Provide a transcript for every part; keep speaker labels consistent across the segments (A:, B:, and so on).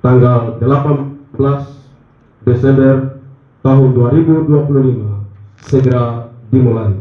A: tanggal 18 Desember tahun 2025 segera dimulai.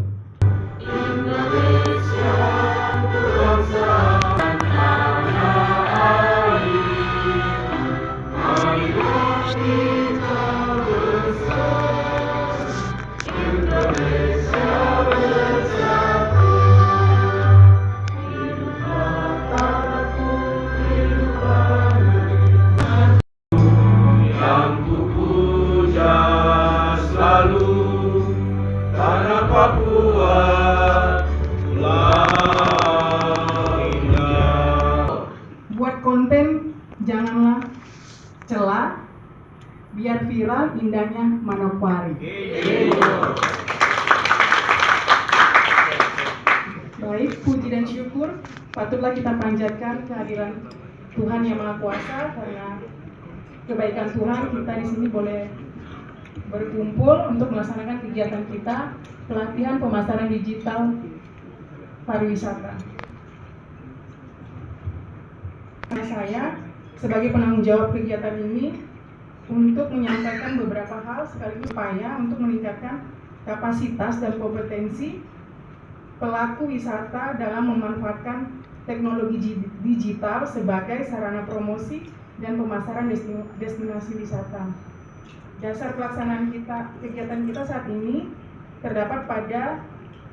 B: Buat konten janganlah celah, biar viral indahnya Manokwari. Baik, puji dan syukur patutlah kita panjatkan kehadiran Tuhan Yang Maha Kuasa, karena kebaikan Tuhan kita di sini boleh berkumpul untuk melaksanakan kegiatan kita pelatihan pemasaran digital pariwisata. Saya sebagai penanggung jawab kegiatan ini untuk menyampaikan beberapa hal sekaligus upaya untuk meningkatkan kapasitas dan kompetensi pelaku wisata dalam memanfaatkan teknologi digital sebagai sarana promosi dan pemasaran destinasi wisata. Dasar pelaksanaan kegiatan kita saat ini terdapat pada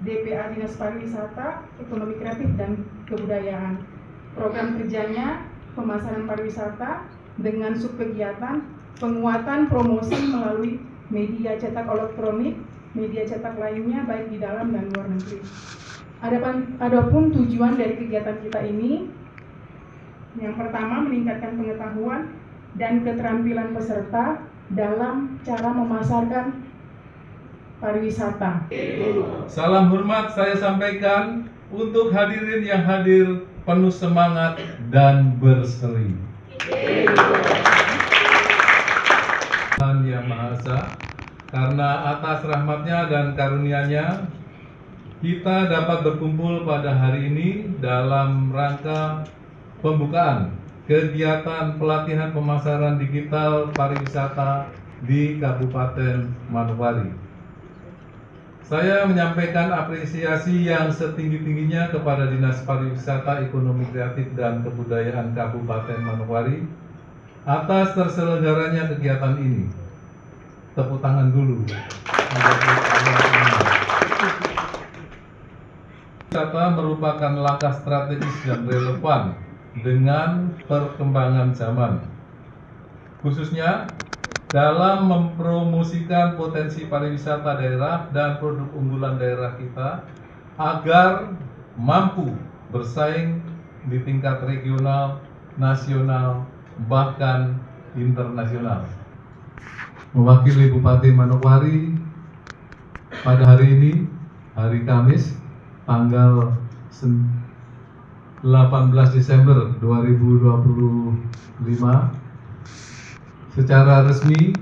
B: DPA Dinas Pariwisata, Ekonomi Kreatif dan Kebudayaan. Program kerjanya pemasaran pariwisata dengan subkegiatan penguatan promosi melalui media cetak elektronik, media cetak lainnya baik di dalam dan luar negeri. Adapun tujuan dari kegiatan kita ini, yang pertama meningkatkan pengetahuan dan keterampilan peserta dalam cara memasarkan pariwisata.
C: Salam hormat saya sampaikan untuk hadirin yang hadir penuh semangat dan berseri. Tuhan Yang Maha Esa, karena atas rahmatnya dan karunia-Nya kita dapat berkumpul pada hari ini dalam rangka pembukaan kegiatan pelatihan pemasaran digital pariwisata di Kabupaten Manokwari. Saya menyampaikan apresiasi yang setinggi-tingginya kepada Dinas Pariwisata, Ekonomi Kreatif dan Kebudayaan Kabupaten Manokwari atas terselenggaranya kegiatan ini. Tepuk tangan dulu. Wisata merupakan langkah strategis dan relevan dengan perkembangan zaman, khususnya dalam mempromosikan potensi pariwisata daerah dan produk unggulan daerah kita agar mampu bersaing di tingkat regional, nasional, bahkan internasional. Mewakili Bupati Manokwari pada hari ini, hari Kamis, tanggal 18 Desember 2025, secara resmi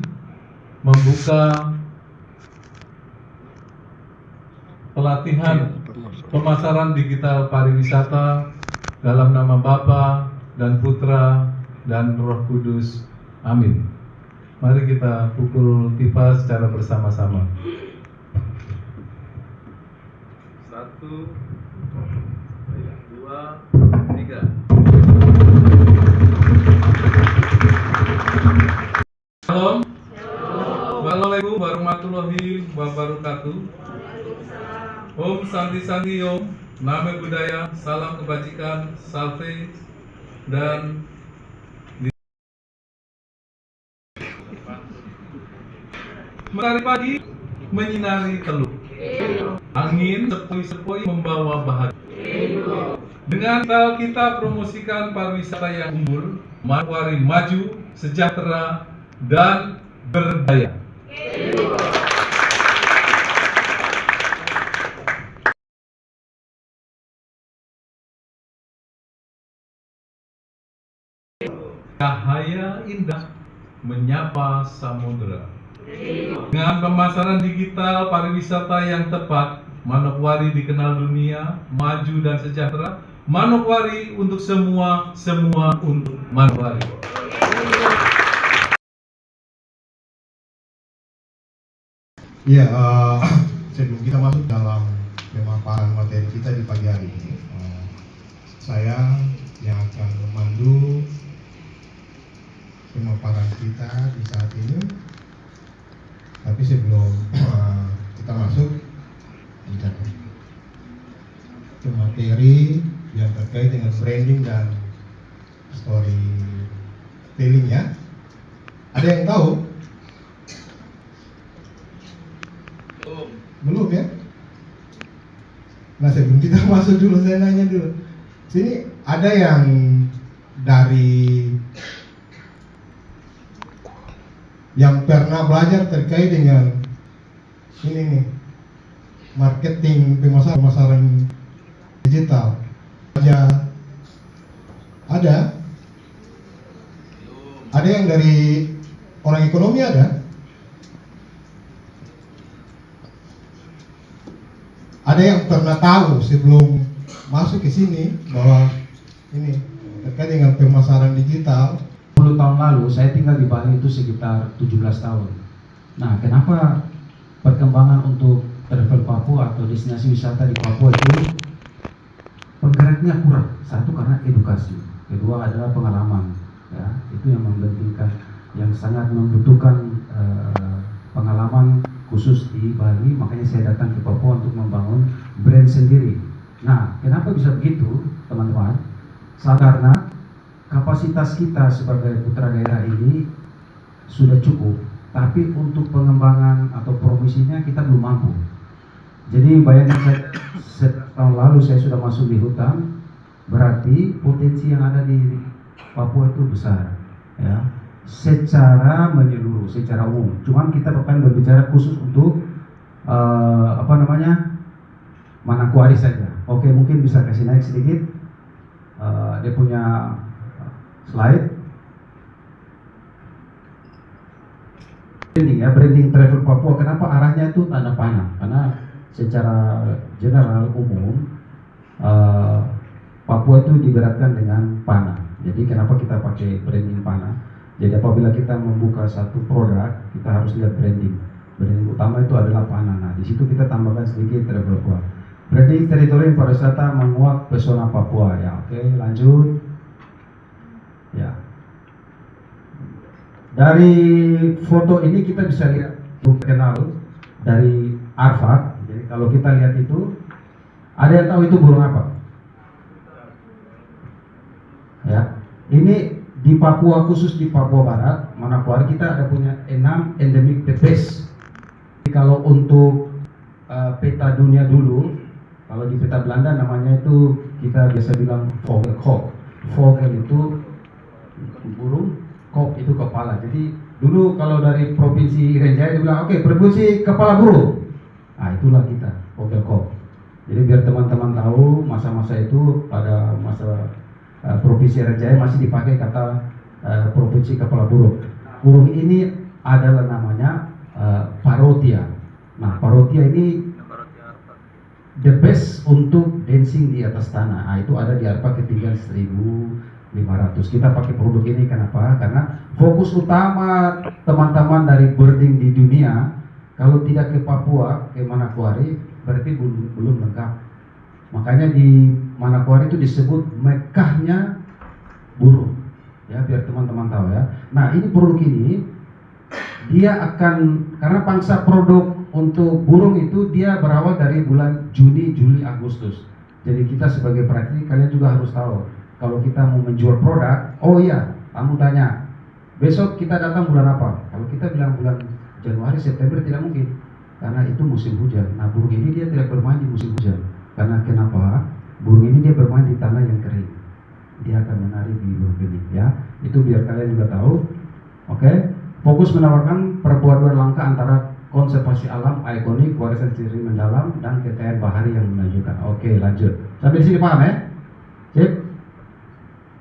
C: membuka pelatihan pemasaran digital pariwisata dalam nama Bapa dan Putra dan Roh Kudus. Amin. Mari kita pukul tifa secara bersama-sama. 1, 2, 3. Shalom. Assalamualaikum warahmatullahi wabarakatuh. Om Santi Santi Om. Namo Buddhaya, salam kebajikan, salve, dan mentari pagi menyinari teluk. Angin sepoi-sepoi membawa bahagia. Dengan kita promosikan pariwisata yang unggul, Manokwari maju, sejahtera, dan berdaya. Cahaya indah menyapa samudera. Dengan pemasaran digital pariwisata yang tepat, Manokwari dikenal dunia, maju dan sejahtera, Manokwari untuk semua, semua untuk Manokwari.
D: Ya, sebelum kita masuk dalam pemaparan materi kita di pagi hari ini, saya yang akan memandu pemaparan kita di saat ini. Tapi sebelum kita masuk ke materi yang terkait dengan branding dan storytelling ya, ada yang tahu? Belum ya? Nah, sebelum kita masuk dulu, saya nanya dulu. Sini ada yang dari yang pernah belajar terkait dengan ini nih, marketing, pemasaran digital? Ada yang dari orang ekonomi ada? Ada yang pernah tahu sebelum masuk ke sini bahwa ini terkait dengan pemasaran digital?
E: 10 tahun lalu saya tinggal di Bali itu sekitar 17 tahun. Nah, kenapa perkembangan untuk travel Papua atau destinasi wisata di Papua itu penggeraknya kurang? Satu, karena edukasi. Kedua adalah pengalaman. Ya, itu yang mempentingkan, yang sangat membutuhkan pengalaman khusus di Bali. Makanya saya datang ke Papua untuk membangun brand sendiri. Nah, kenapa bisa begitu, teman-teman? Karena kapasitas kita sebagai putra daerah ini sudah cukup, tapi untuk pengembangan atau promosinya kita belum mampu. Jadi bayangkan, tahun lalu saya sudah masuk di hutan, berarti potensi yang ada di Papua itu besar, ya, secara menyeluruh, secara umum. Cuman kita akan berbicara khusus untuk Manokwari saja. Oke, mungkin bisa kasih naik sedikit dia punya slide. Branding ya, branding travel Papua. Kenapa arahnya itu tanda panah? Karena secara general umum Papua itu diberatkan dengan panah. Jadi kenapa kita pakai branding panah? Jadi apabila kita membuka satu produk, kita harus lihat branding. Branding utama itu adalah panah. Nah, di situ kita tambahkan sedikit travel Papua. Branding teritori pariwisata menguak pesona Papua. Ya, oke, lanjut. Ya. Dari foto ini kita bisa lihat kenal dari Arfak. Jadi kalau kita lihat itu, ada yang tahu itu burung apa? Ya, ini di Papua, khusus di Papua Barat, Manokwari, kita ada punya 6 endemic species. Kalau untuk peta dunia dulu, kalau di peta Belanda namanya itu kita biasa bilang vogelkop. Vogel itu burung, kop itu kepala. Jadi dulu kalau dari provinsi Irian Jaya dia bilang, oke, provinsi kepala burung. Nah, itulah kita, vogelkop. Jadi biar teman-teman tahu masa-masa itu, pada masa provinsi Irian Jaya masih dipakai kata provinsi kepala burung. Burung ini adalah namanya parotia. Nah, parotia ini the best untuk dancing di atas tanah. Nah, itu ada di Arfak ketinggian 1.500. Kita pakai produk ini kenapa? Karena fokus utama teman-teman dari birding di dunia, kalau tidak ke Papua, ke Manokwari, berarti belum lengkap. Makanya di Manokwari itu disebut Mekahnya burung. Ya, biar teman-teman tahu ya. Nah, ini produk ini dia akan, karena pangsa produk untuk burung itu dia berawal dari bulan Juni, Juli, Agustus. Jadi kita sebagai praktisi, kalian juga harus tahu kalau kita mau menjual produk. Oh iya, kamu tanya besok kita datang bulan apa? Kalau kita bilang bulan Januari, September tidak mungkin, karena itu musim hujan. Nah, burung ini dia tidak bermain di musim hujan. Karena kenapa? Burung ini dia bermain di tanah yang kering. Dia akan menari di burung ini, ya. Itu biar kalian juga tahu. Oke. Fokus menawarkan perpaduan langka antara konservasi alam ikonik, warisan ciri mendalam, dan kekayaan bahari yang menunjukkan. Oke, lanjut. Sampai di sini paham ya? Sip.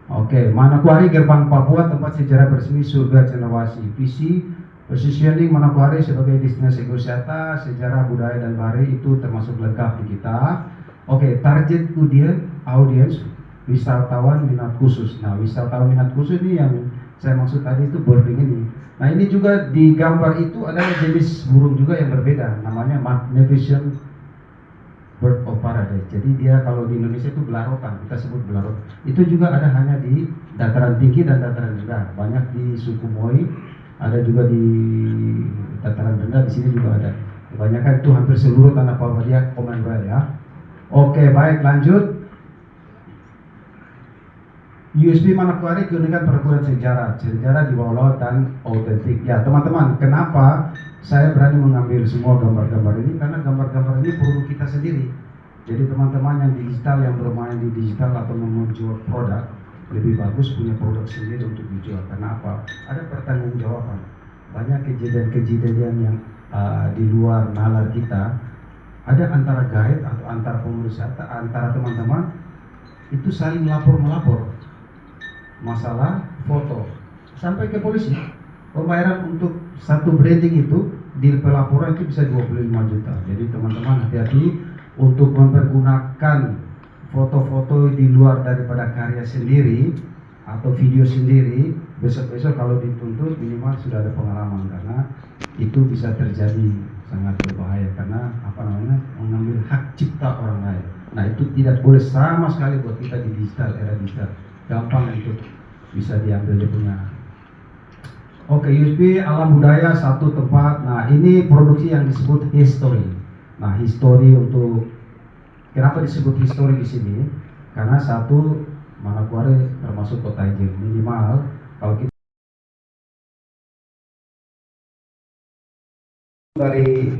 E: Oke, Manokwari gerbang Papua, tempat sejarah bersemi surga cenderawasih. Visi positioning Manokwari sebagai destinasi wisata, sejarah, budaya, dan bahari itu termasuk lengkap di kita. Oke, target audience wisatawan minat khusus. Nah, wisatawan minat khusus ini yang saya maksud tadi itu birding ini. Nah, ini juga di gambar itu ada jenis burung juga yang berbeda, namanya Magnificent Bird of Paradise. Jadi dia kalau di Indonesia itu belarotan, kita sebut belarot. Itu juga ada hanya di dataran tinggi dan dataran rendah. Banyak di suku Moi, ada juga di dataran rendah, di sini juga ada. Kebanyakan itu hampir seluruh tanah Papua dia Commonwealth ya. Oke, baik, lanjut. USB Manokwari gunakan peraturan sejarah di bawah laut dan autentik. Ya teman-teman, kenapa saya berani mengambil semua gambar-gambar ini? Karena gambar-gambar ini perlu kita sendiri. Jadi teman-teman yang digital, yang bermain di digital atau menjual produk, lebih bagus punya produk sendiri untuk dijual. Karena apa? Ada pertanggungjawaban. Banyak kejadian-kejadian yang di luar nalar kita. Ada antara guide atau antara pengurus antara teman-teman itu saling melapor masalah foto sampai ke polisi. Pembayaran untuk satu branding itu di pelaporan itu bisa 25 juta. Jadi teman-teman hati-hati untuk mempergunakan foto-foto di luar daripada karya sendiri atau video sendiri. Besok-besok kalau dituntut minimal sudah ada pengalaman, karena itu bisa terjadi sangat berbahaya karena mengambil hak cipta orang lain. Nah, itu tidak boleh sama sekali buat kita di digital, era digital. Gampang untuk bisa diambil dia punya. Oke, USB alam budaya satu tempat. Nah, ini produksi yang disebut history. Nah, history untuk kenapa disebut history di sini? Karena satu, Manokwari termasuk kota izin minimal kalau kita dari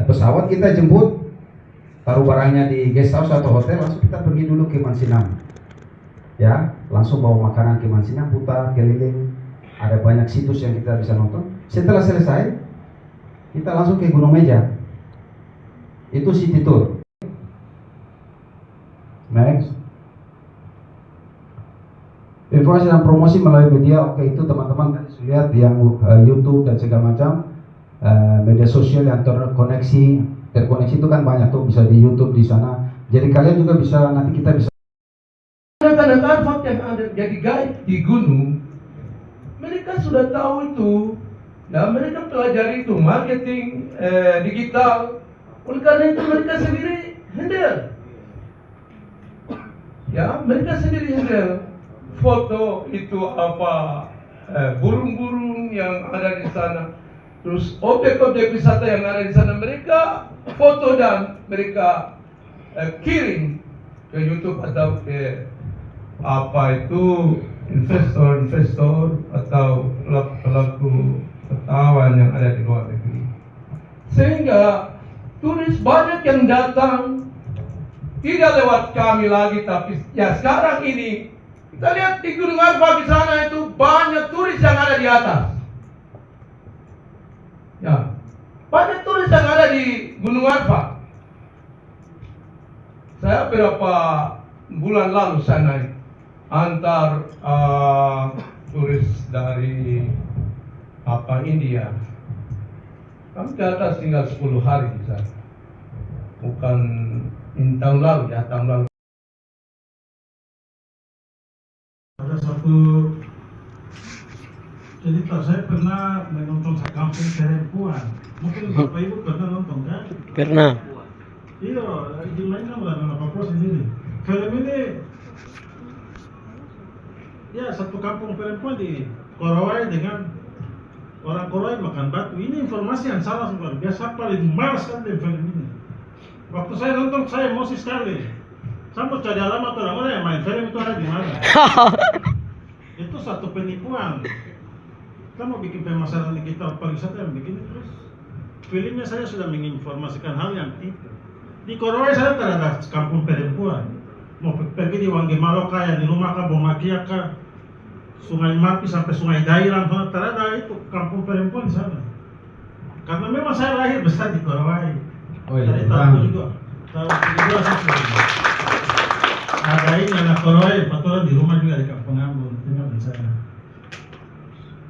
E: pesawat kita jemput, taruh barangnya di guest house atau hotel, langsung kita pergi dulu ke Mansinam. Ya, langsung bawa makanan ke Mansinam, putar keliling, ada banyak situs yang kita bisa nonton. Setelah selesai, kita langsung ke Gunung Meja, itu city tour. Next, informasi dan promosi melalui media. Oke, itu teman-teman tadi sudah lihat yang YouTube dan segala macam media sosial yang terkoneksi itu kan banyak tuh, bisa di YouTube di sana. Jadi kalian juga bisa, nanti kita bisa
F: anak-anak arfak yang ada jadi guide di gunung, mereka sudah tahu itu. Ya, mereka pelajari itu marketing digital. Oleh karena itu mereka sendiri handle. Ya, mereka sendiri handle. Foto itu apa, burung-burung yang ada di sana, terus objek-objek wisata yang ada di sana, mereka foto dan mereka kirim ke YouTube atau ke apa itu investor atau pelaku wisatawan yang ada di luar negeri, sehingga turis banyak yang datang tidak lewat kami lagi. Tapi ya sekarang ini kita lihat di Gunung Arfak di sana itu banyak turis yang ada di atas. Ya, banyak turis yang ada di Gunung Arfak. Saya beberapa bulan lalu sana antar turis dari India. Kami ke atas tinggal 10 hari di sana. Bukan tahun lalu ya, tahun lalu.
G: Ada satu cerita, saya pernah menonton Kampung Perempuan. Mungkin Bapak Ibu pernah nonton kan?
H: Pernah.
G: Iya, dimainkan oleh anak Papua sendiri. Film ini ya satu kampung perempuan di Korowai dengan orang Korowai makan batu. Ini informasi yang salah luar biasa, paling malas sekali film ini. Waktu saya nonton saya emosi sekali. Saya mau cari alamat orang-orang yang main film itu ada di mana. Itu satu penipuan. Kita mau bikin pemasaran digital pariwisata yang begini terus. Filmnya saya sudah menginformasikan hal yang itu. Di Korowai saya terhadap kampung perempuan. Mau pergi di Wangge Maloka yang di rumah kah, Bomakia kah, Sungai Mapi sampai Sungai Dairang, terada itu kampung perempuan di sana. Karena memang saya lahir besar di Korowai.
E: Oh iya,
G: dari tahun juga. Tahun 17 sampai. Ada ini anak Korowai, betulan di rumah juga di Kampung Ambon, tinggal di sana.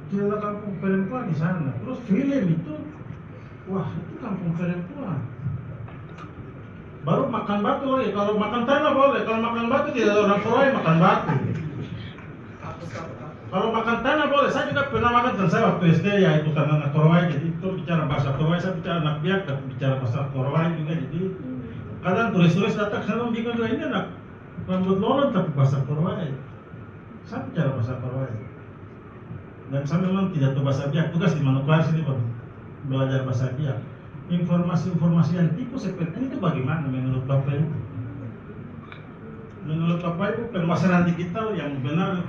G: Gila kampung perempuan di sana. Terus film itu, wah itu kampung perempuan. Baru makan batu lagi. Kalau makan tanah boleh, kalau makan batu tidak ada orang Korowai makan batu. Kalau makan tanah boleh. Saya juga pernah makan dan saya waktu SD ya itu kan anak Korowai, jadi itu bicara bahasa Korowai, saya bicara anak Biak dan bicara bahasa Korowai juga. Jadi kadang turis-turis datang sana bingung juga ini anak rambut lolong tapi bahasa Korowai. Saya bicara bahasa Korowai. Dan saya memang tidak tahu bahasa Biak, tugas di Manokwari sini Pak, belajar bahasa Biak. Informasi-informasi yang tipu seperti ini itu bagaimana menurut Bapak Ibu? Menurut Bapak Ibu, permasalahan di kita yang benar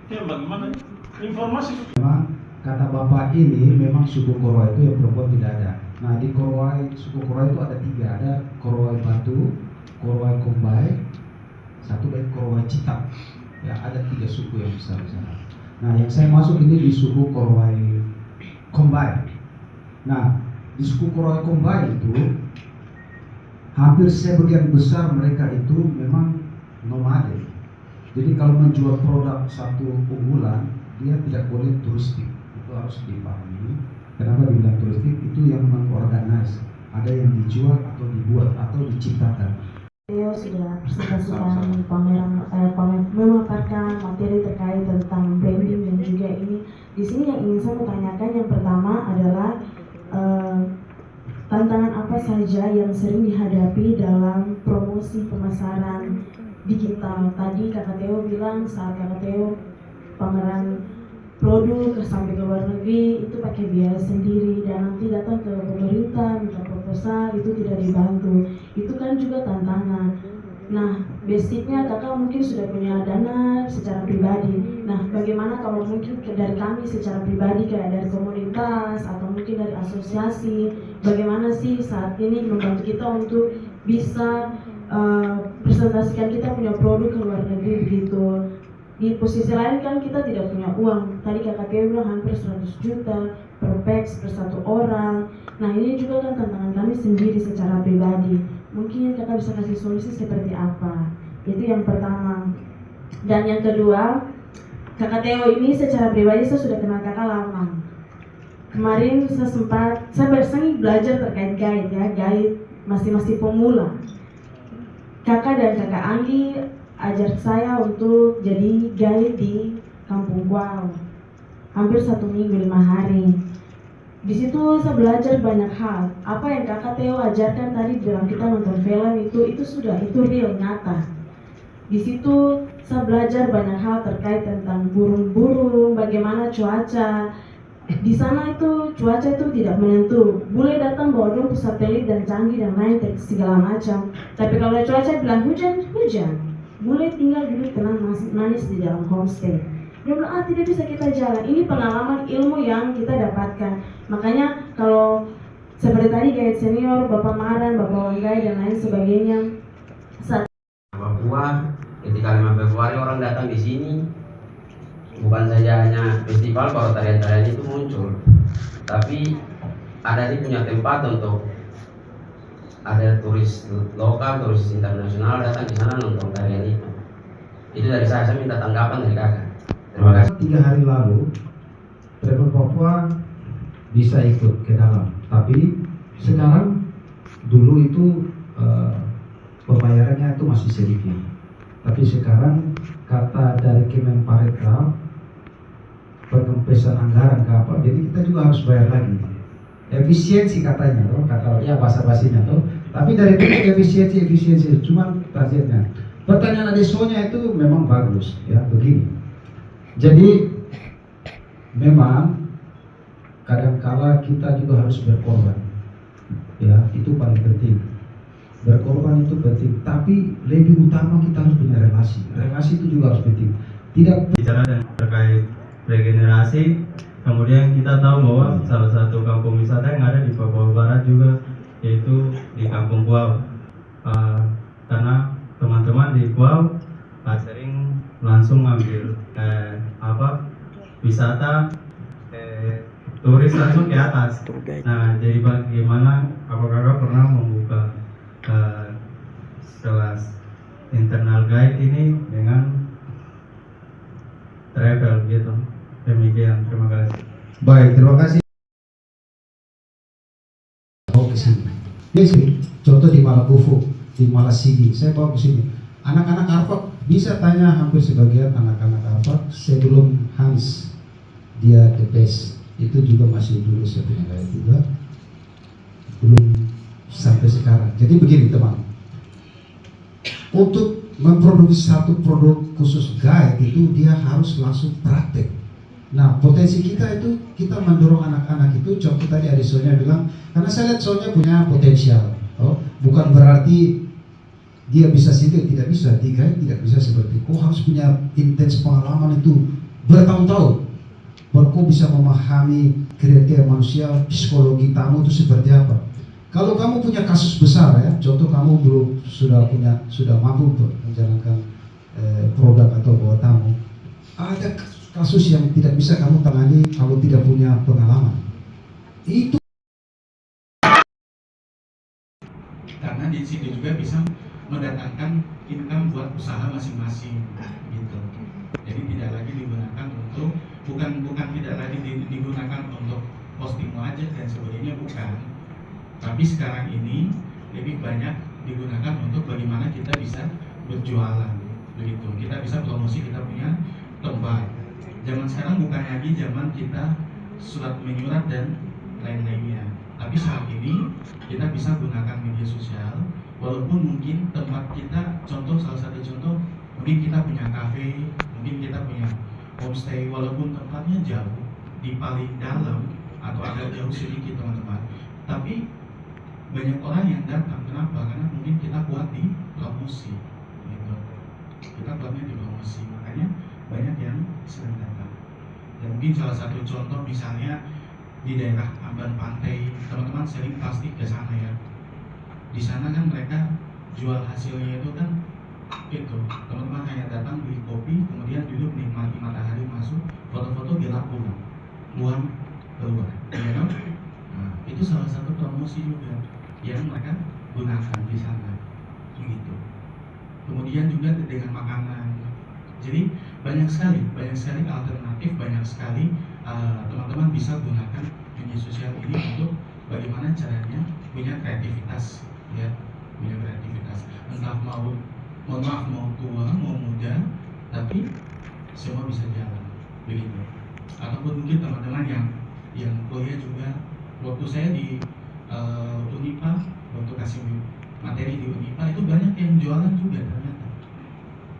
G: itu bagaimana? Informasi.
E: Memang kata Bapak ini memang suku Korowai itu yang perempuan tidak ada. Nah di Korowai, suku Korowai itu ada 3, ada Korowai Batu, Korowai Kombai, satu lagi Korowai Citak. Ya ada 3 suku yang besar di sana. Nah yang saya masuk ini di suku Korowai Kombai. Nah di suku Korowai Kombai itu hampir sebagian besar mereka itu memang nomaden. Jadi kalau menjual produk satu unggulan dia tidak boleh turistik, itu harus dipahami. Kenapa dibilang turistik? Itu yang mengorganize, ada yang dijual atau dibuat atau diciptakan.
H: Theo sudah presentasikan memaparkan materi terkait tentang branding dan juga ini. Di sini yang ingin saya tanyakan yang pertama adalah tantangan apa saja yang sering dihadapi dalam promosi pemasaran digital. Tadi Kakak Theo bilang saat Kakak Theo pameran produk sampai ke luar negeri itu pakai biaya sendiri dan nanti datang ke pemerintah minta proposal itu tidak dibantu. Itu kan juga tantangan. Nah, basicnya kakak mungkin sudah punya dana secara pribadi. Nah, bagaimana kalau mungkin dari kami secara pribadi kayak dari komunitas atau mungkin dari asosiasi, bagaimana sih saat ini membantu kita untuk bisa presentasikan kita punya produk ke luar negeri begitu. Di posisi lain kan kita tidak punya uang. Tadi kakak Theo bilang hampir 100 juta per packs per satu orang. Nah ini juga kan tantangan kami sendiri secara pribadi. Mungkin kakak bisa kasih solusi seperti apa. Itu yang pertama. Dan yang kedua, kakak Theo ini secara pribadi saya sudah kenal kakak lama. Kemarin saya bersama belajar terkait guide ya, guide masih pemula. Kakak dan kakak Anggi ajar saya untuk jadi guide di Kampung Kuau. Hampir 1 minggu 5 hari. Di situ saya belajar banyak hal. Apa yang kakak Theo ajarkan tadi dalam kita nonton film itu real nyata. Di situ saya belajar banyak hal terkait tentang burung-burung, bagaimana cuaca. Di sana itu cuaca itu tidak menentu. Boleh datang bawa drone satelit dan canggih dan main segala macam. Tapi kalau cuaca bilang hujan, boleh tinggal duduk tenang manis di dalam homestay. Dia bilang, tidak bisa kita jalan. Ini pengalaman ilmu yang kita dapatkan. Makanya kalau seperti tadi guide senior, Bapak Maran, Bapak Wanggai dan lain sebagainya.
I: Papua, ketika 5 Februari orang datang di sini, bukan saja hanya festival kalau tarian-tarian itu muncul, tapi ada nih punya tempat untuk ada turis lokal, turis internasional datang di sana nonton tarian itu. Itu dari saya minta tanggapan dari kakak. Terima kasih.
E: 3 hari lalu, Travel Papua bisa ikut ke dalam. Tapi sekarang, dulu itu pembayarannya itu masih sedikit. Tapi sekarang kata dari Kemenparekraf, pengempesan anggaran ke apa, jadi kita juga harus bayar lagi. Efisiensi katanya tuh, kata ya basa-basinya tuh. Tapi dari efisiensi cuman targetnya. Pertanyaan additionalnya itu memang bagus ya begini. Jadi memang kadangkala kita juga harus berkorban. Ya, itu paling penting. Berkorban itu penting, tapi lebih utama kita harus punya relasi. Relasi itu juga harus penting. Tidak
J: bicara terkait regenerasi. Kemudian kita tahu bahwa salah satu kampung wisata yang ada di Papua Barat juga yaitu di Kampung Kuau. Karena teman-teman di Kuau sering langsung ambil wisata turis langsung ke atas. Nah, jadi bagaimana apakah pernah membuka kelas internal guide ini dengan travel gitu? Demikian, terima kasih.
E: baik, terima kasih. Mau ke sini. Di sini, contoh di Malakufu. di Malasigi. Saya bawa ke sini. Anak-anak Harvard bisa tanya hampir sebagian anak-anak Harvard sebelum Hans dia the best itu juga masih dulu saya punya gaya juga belum sampai sekarang. Jadi begini teman, untuk memproduksi satu produk khusus guide itu dia harus langsung praktek. Nah potensi kita itu kita mendorong anak-anak itu, contoh tadi adik Sonya bilang, karena saya lihat Sonya punya potensial, bukan berarti dia bisa sendiri, tidak bisa, di guide tidak bisa seperti kau harus punya intens pengalaman itu bertahun-tahun baru kau bisa memahami kriteria manusia, psikologi tamu itu seperti apa. Kalau kamu punya kasus besar ya, contoh kamu belum sudah mampu untuk menjalankan produk atau bawa tamu, ada kasus yang tidak bisa kamu tangani kalau tidak punya pengalaman. Itu
K: karena di situ juga bisa mendatangkan income buat usaha masing-masing gitu. Jadi tidak lagi digunakan untuk bukan tidak lagi digunakan untuk posting wajah dan sebagainya, bukan. Tapi sekarang ini lebih banyak digunakan untuk bagaimana kita bisa berjualan begitu. Kita bisa promosi kita punya tempat. Zaman sekarang bukan lagi zaman kita surat menyurat dan lain-lainnya. Tapi saat ini kita bisa gunakan media sosial. Walaupun mungkin tempat kita, salah satu contoh, mungkin kita punya kafe, mungkin kita punya homestay, walaupun tempatnya jauh, di paling dalam atau agak jauh sedikit teman-teman, tapi banyak orang yang datang. Kenapa? Karena mungkin kita kuat di promosi gitu. Kita kuatnya di promosi, makanya banyak yang sering datang. Dan mungkin salah satu contoh misalnya di daerah Amban Pantai, teman-teman sering pasti ke sana ya. Di sana kan mereka jual hasilnya itu kan itu, teman-teman hanya datang beli kopi, kemudian duduk menikmati matahari masuk, foto-foto gelap pulang, buang keluar, ya kan? Nah, itu salah satu promosi juga yang mereka gunakan di sana, begitu. Kemudian juga dengan makanan, jadi banyak sekali alternatif, banyak sekali teman-teman bisa gunakan media sosial ini untuk bagaimana caranya punya kreativitas, ya, punya kreativitas. Entah mau tua, mau muda, tapi semua bisa jalan, begitu. Ataupun mungkin teman-teman yang kuliah juga, waktu saya di Unipa, waktu kasih materi di Unipa itu banyak yang jualan juga ternyata.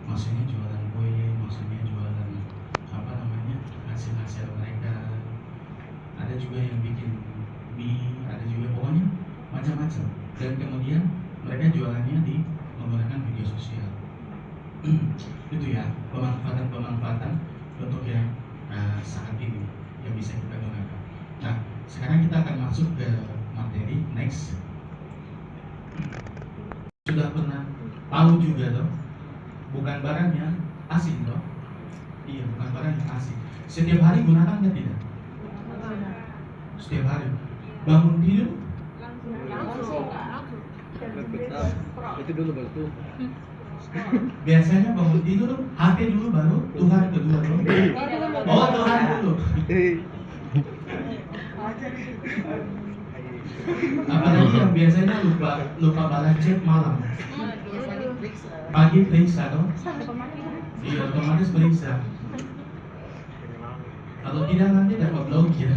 K: Maksudnya jualan kue, maksudnya jualan apa namanya, hasil-hasil mereka. Ada juga yang bikin mie, ada juga pokoknya macam-macam. Dan kemudian mereka jualannya di menggunakan media sosial. Itu ya pemanfaatan untuk yang saat ini yang bisa kita gunakan. Nah, sekarang kita akan masuk ke materi next. Sudah pernah tahu juga toh, bukan barang yang asing toh. Iya, bukan barang yang asing. Setiap hari gunakan kan tidak? Setiap hari. Bangun tidur
F: itu dulu baru tuh.
K: Biasanya bangun tidur HP dulu baru Tuhan kedua dong. Oh, Tuhan dulu. Apalagi yang biasanya lupa balas chat malam. Pagi periksa dong. Iya, otomatis periksa. Kalau tidak nanti dapat blokir.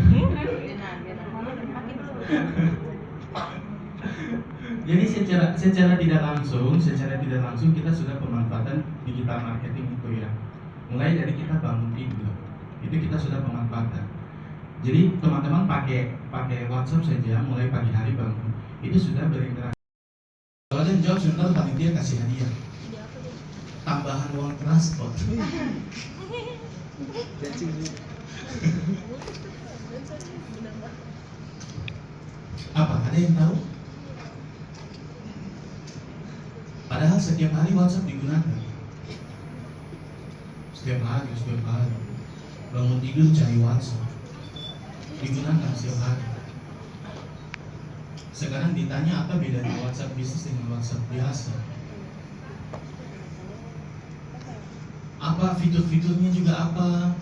K: Jadi secara tidak langsung kita sudah pemanfaatan digital marketing itu ya. Mulai dari kita bangun tidur, itu kita sudah pemanfaatan. Jadi teman-teman pakai WhatsApp saja mulai pagi hari bangun, itu sudah berinteraksi. Kalau ada yang jawab sebentar, panitia kasih hadiah. Tambahan uang transport. Apa? Ada yang tahu? Padahal setiap hari WhatsApp digunakan. Setiap hari. Bangun tidur cari WhatsApp. Digunakan setiap hari. Sekarang ditanya apa bedanya WhatsApp bisnis dengan WhatsApp biasa? Apa fitur-fiturnya juga apa?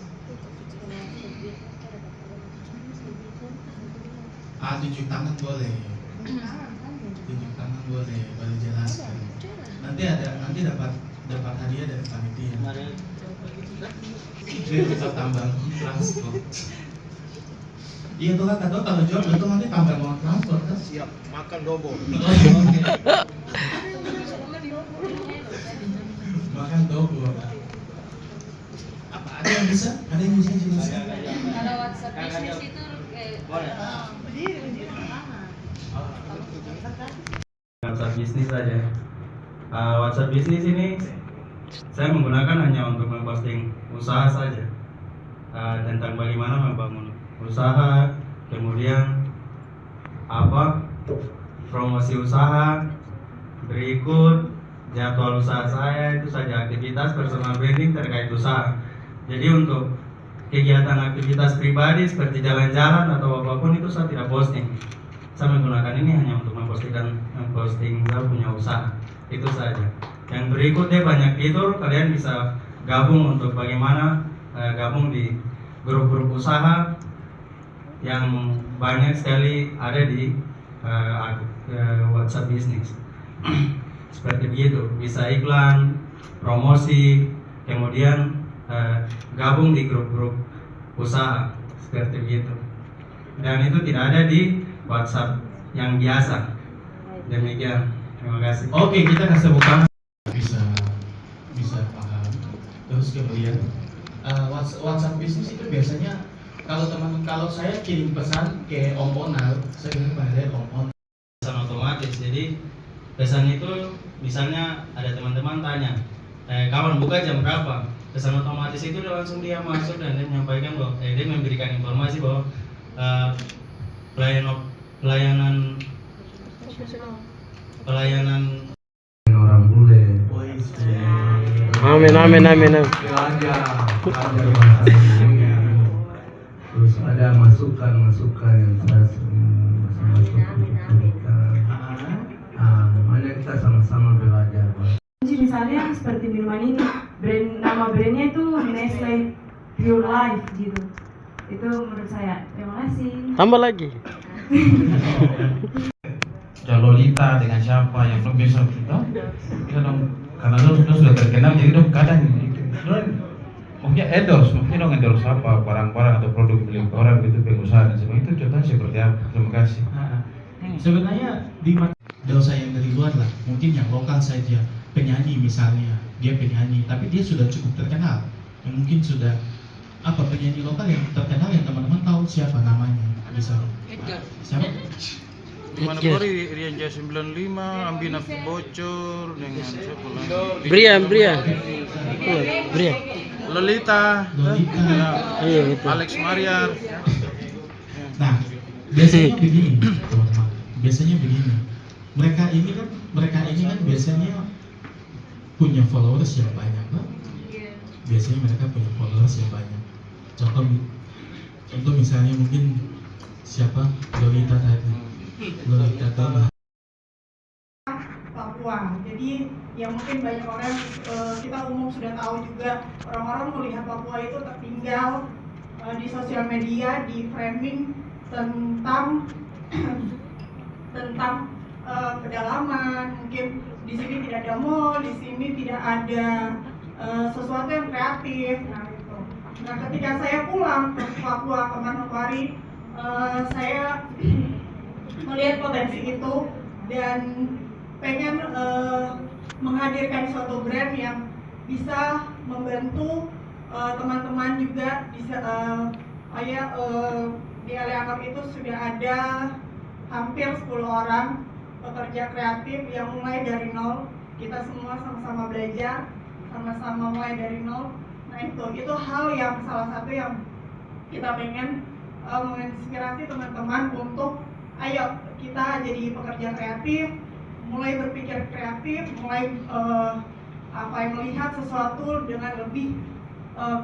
K: Tunjuk tangan boleh. Tunjuk tangan boleh, baru jelaskan. nanti dapat hadiah dari panitia. Dia bisa tambah transport. Iya tuh kata kalau jual itu nanti tambah uang transport kan?
G: Siap makan double.
K: Makan double. Apa ada yang bisa? Ada yang bisa jelaskan?
L: Kalau WhatsApp bisnis itu
J: WhatsApp bisnis saja. WhatsApp bisnis ini saya menggunakan hanya untuk memposting usaha saja, tentang bagaimana membangun usaha, kemudian promosi usaha, berikut jadwal usaha saya, itu saja aktivitas personal branding terkait usaha. Jadi untuk kegiatan aktivitas pribadi seperti jalan-jalan atau apapun itu saya tidak posting. Saya menggunakan ini hanya untuk memposting saya punya usaha, itu saja. Yang berikutnya banyak fitur, kalian bisa gabung untuk bagaimana gabung di grup-grup usaha yang banyak sekali ada di WhatsApp bisnis. Seperti begitu, bisa iklan, promosi, kemudian gabung di grup-grup usaha seperti begitu. Dan itu tidak ada di WhatsApp yang biasa. Demikian, terima kasih.
K: Oke, kita kasih buka. Bisa paham. Terus kemudian WhatsApp bisnis itu biasanya kalau saya kirim pesan ke Om Onal, saya kirim pada Om Onal.
J: Pesan otomatis. Jadi pesan itu misalnya ada teman-teman tanya, kapan buka jam berapa? Pesan otomatis itu udah langsung dia masuk dan dia menyampaikan bahwa dia memberikan informasi bahwa pelayanan
E: orang bule.
J: Amin.
E: Terus ada masukan yang saya berikan. Mana kita sama-sama belajar.
H: Misalnya seperti minuman ini, nama brandnya itu Nestle Pure Life gitu. Itu menurut saya. Terima kasih.
M: Tambah lagi.
N: Lolita dengan siapa yang belum bisa dong? Ya dong, karena lo sudah terkenal jadi dong kadang mungkin endorse apa barang-barang atau produk milik orang gitu, pengusaha dan sebagainya, itu contohnya seperti apa? Terima kasih.
K: Sebenarnya di dosa yang dari luar lah, mungkin yang lokal saja, penyanyi misalnya, dia penyanyi tapi dia sudah cukup terkenal, yang mungkin sudah penyanyi lokal yang terkenal yang teman-teman tahu siapa namanya, misalnya siapa?
G: Manokwari Rian Jaya 95, Ambina Bocor dengan siapa lagi?
M: Brian.
G: Lolita.
M: Iya gitu.
G: Alex Mariar.
K: Nah, biasanya begini, teman-teman. Biasanya begini. Mereka ini kan biasanya punya followers yang banyak, kan? Biasanya mereka punya followers yang banyak. Contoh misalnya mungkin siapa? Lolita tadi.
B: Papua. Jadi yang mungkin banyak orang kita umum sudah tahu juga, orang-orang melihat Papua itu tertinggal di sosial media, di framing tentang pedalaman. Mungkin di sini tidak ada mall, di sini tidak ada sesuatu yang kreatif. Nah, ketika saya pulang ke Papua, ke Manokwari, saya melihat potensi itu dan pengen menghadirkan suatu brand yang bisa membantu teman-teman juga bisa di Alianor itu sudah ada hampir 10 orang pekerja kreatif yang mulai dari nol. Kita semua sama-sama belajar, sama-sama mulai dari nol. Nah itu hal yang salah satu yang kita pengen menginspirasi teman-teman untuk ayo kita jadi pekerja kreatif, mulai berpikir kreatif, mulai melihat sesuatu dengan lebih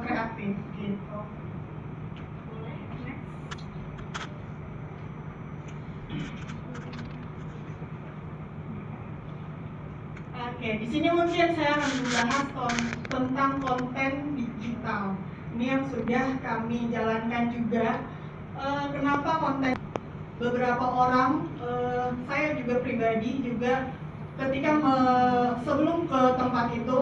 B: kreatif gitu. Oke, di sini mungkin saya akan membahas tentang konten digital. Ini yang sudah kami jalankan juga. Kenapa konten? Beberapa orang, saya juga pribadi juga ketika sebelum ke tempat itu,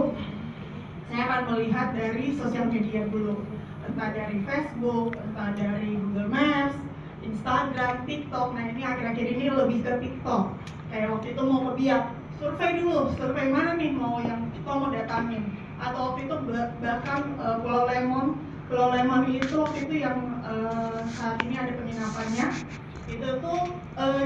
B: saya akan melihat dari sosial media dulu, entah dari Facebook, entah dari Google Maps, Instagram, TikTok. Nah ini akhir-akhir ini lebih ke TikTok. Kayak waktu itu mau ke Biak, survei dulu, survei mana nih yang kita mau datangin. Atau waktu itu bahkan Pulau Lemon itu waktu itu yang saat ini ada penginapannya. Itu tuh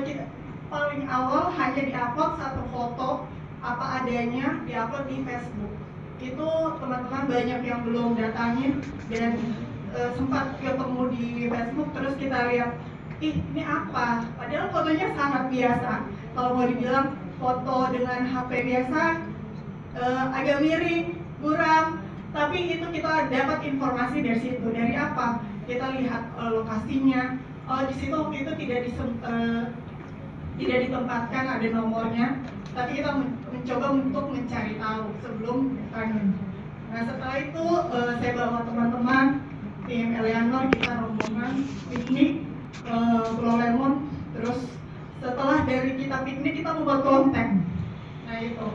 B: kita paling awal hanya diupload satu foto apa adanya, diupload di Facebook. Itu teman-teman banyak yang belum datangin dan sempat ketemu di Facebook, terus kita lihat, ih ini apa? Padahal fotonya sangat biasa. Kalau mau dibilang foto dengan HP biasa, agak miring, kurang. Tapi itu kita dapat informasi dari situ. Dari apa? Kita lihat lokasinya. Di situ waktu itu tidak ditempatkan ada nomornya, tapi kita mencoba untuk mencari tahu sebelum datangin. Nah setelah itu saya bawa teman-teman tim Eleanor, kita rombongan piknik Pulau Lemon. Terus setelah dari kita piknik kita membuat konten. Nah itu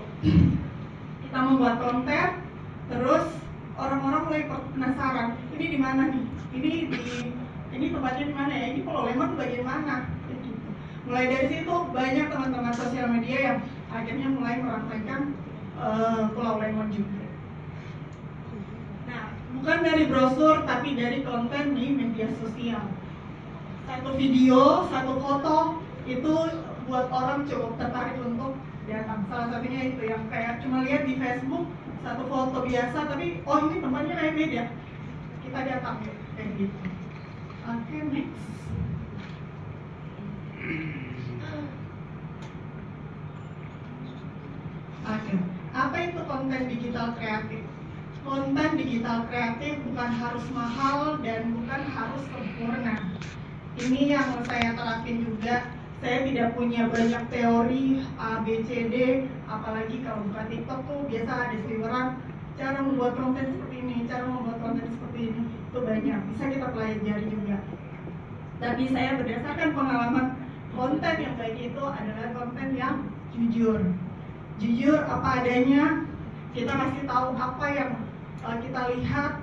B: kita membuat konten, terus orang-orang mulai penasaran, ini di mana nih? Ini tempatnya di mana ya? Ini Pulau Lemon bagian mana? Mulai dari situ banyak teman-teman sosial media yang akhirnya mulai merasakan Pulau Lemon juga. Nah, bukan dari brosur tapi dari konten di media sosial. Satu video, satu foto itu buat orang cukup tertarik untuk datang. Salah satunya itu yang kayak cuma lihat di Facebook satu foto biasa, tapi oh ini tempatnya kayak beda. Kita datang kayak gitu. Oke, next. Oke, apa itu konten digital kreatif? Konten digital kreatif bukan harus mahal dan bukan harus sempurna. Ini yang saya terapin juga. Saya tidak punya banyak teori A, B, C, D. Apalagi kalau buka TikTok tuh biasa ada seliweran cara membuat konten seperti ini, cara membuat konten seperti ini. Itu banyak, bisa kita pelajari juga. Tapi saya berdasarkan pengalaman, konten yang baik itu adalah konten yang jujur. Jujur apa adanya, kita kasih tahu apa yang kita lihat,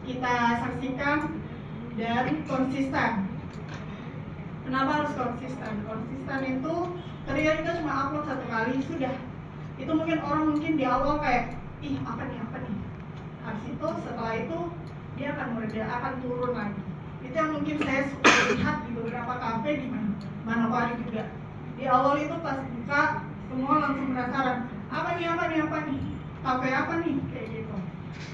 B: kita saksikan, dan konsisten. Kenapa harus konsisten? Konsisten itu ketika kita cuma upload satu kali sudah, itu mungkin orang di awal kayak ih apa nih. Habis itu setelah itu dia akan mereda, akan turun lagi. Itu yang mungkin saya suka lihat di beberapa kafe di Manokwari juga. Di awal itu pas buka semua langsung penasaran apa nih kafe apa nih kayak gitu.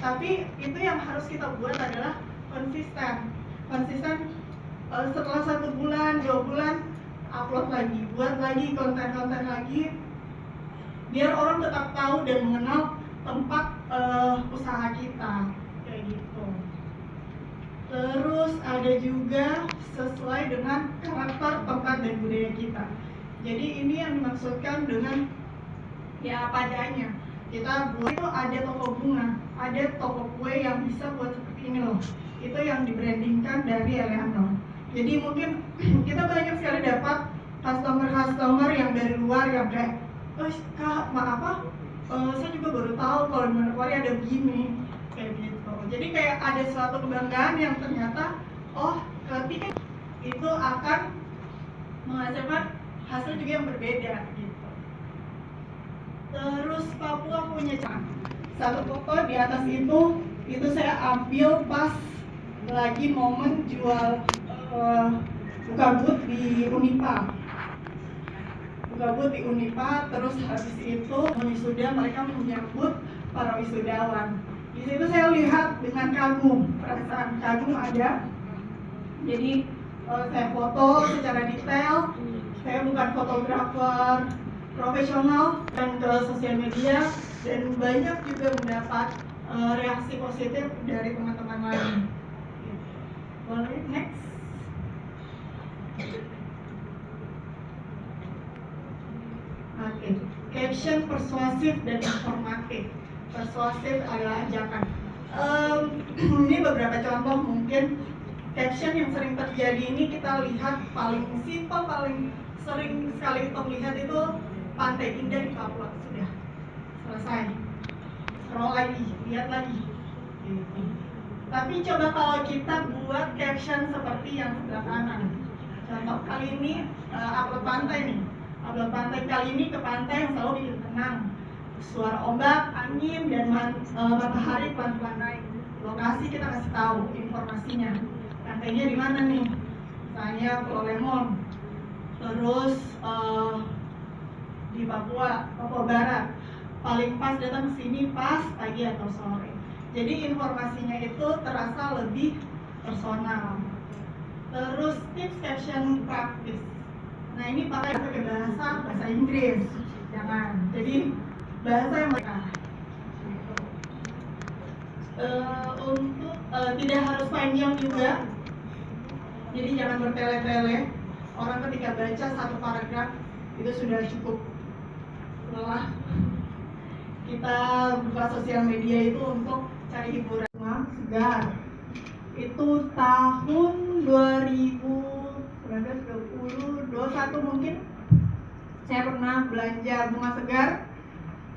B: Tapi itu yang harus kita buat adalah konsisten. Setelah 1 bulan, 2 bulan upload lagi, buat lagi konten lagi, biar orang tetap tahu dan mengenal tempat usaha kita kayak gitu. Terus ada juga sesuai dengan karakter tempat dan budaya kita. Jadi ini yang dimaksudkan dengan ya apa adanya. Kita buat itu ada toko bunga, ada toko kue yang bisa buat seperti ini loh. Itu yang dibrandingkan dari Eleanor. Jadi mungkin kita banyak sekali dapat customer yang dari luar yang kayak, kak maaf saya juga baru tahu kalau di Manokwari ada begini kayak gitu. Jadi kayak ada suatu kebanggaan yang ternyata ketika itu akan menghasilkan hasil juga yang berbeda gitu. Terus Papua punya satu foto di atas itu saya ambil pas lagi momen jual buka booth di Unipa. Terus habis itu wisuda mereka menyambut para wisudawan. Di situ saya lihat dengan kagum, perasaan kagum ada. Jadi saya foto secara detail. Saya bukan fotografer profesional dan ke sosial media dan banyak juga mendapat reaksi positif dari teman-teman lain. Boleh next. Oke, caption persuasif dan informatif. Persuasif adalah ajakan. Ini beberapa contoh mungkin caption yang sering terjadi ini kita lihat paling simpel, paling sering sekali kita lihat itu
O: pantai indah di Papua. Sudah selesai. Scroll lagi, lihat lagi. Gitu. Tapi coba kalau kita buat caption seperti yang sebelah kanan. Contoh kali ini upload pantai nih. Upload pantai kali ini ke pantai yang selalu bikin tenang. Suara ombak, angin, dan matahari pelan-pelan naik. Lokasi kita kasih tahu informasinya. Pantainya di mana nih? Misalnya Pulau Lemon. Terus di Papua Barat. Paling pas datang ke sini pas pagi atau sore. Jadi informasinya itu terasa lebih personal. Terus tips caption praktis. Nah ini pakai bahasa Inggris. Jangan. Jadi bahasa yang mereka. Untuk tidak harus panjang juga. Jadi jangan bertele-tele. Orang ketika baca satu paragraf itu sudah cukup lelah. Kita buka sosial media itu untuk cari hiburan. Segar itu tahun 2021 mungkin saya pernah belanja bunga segar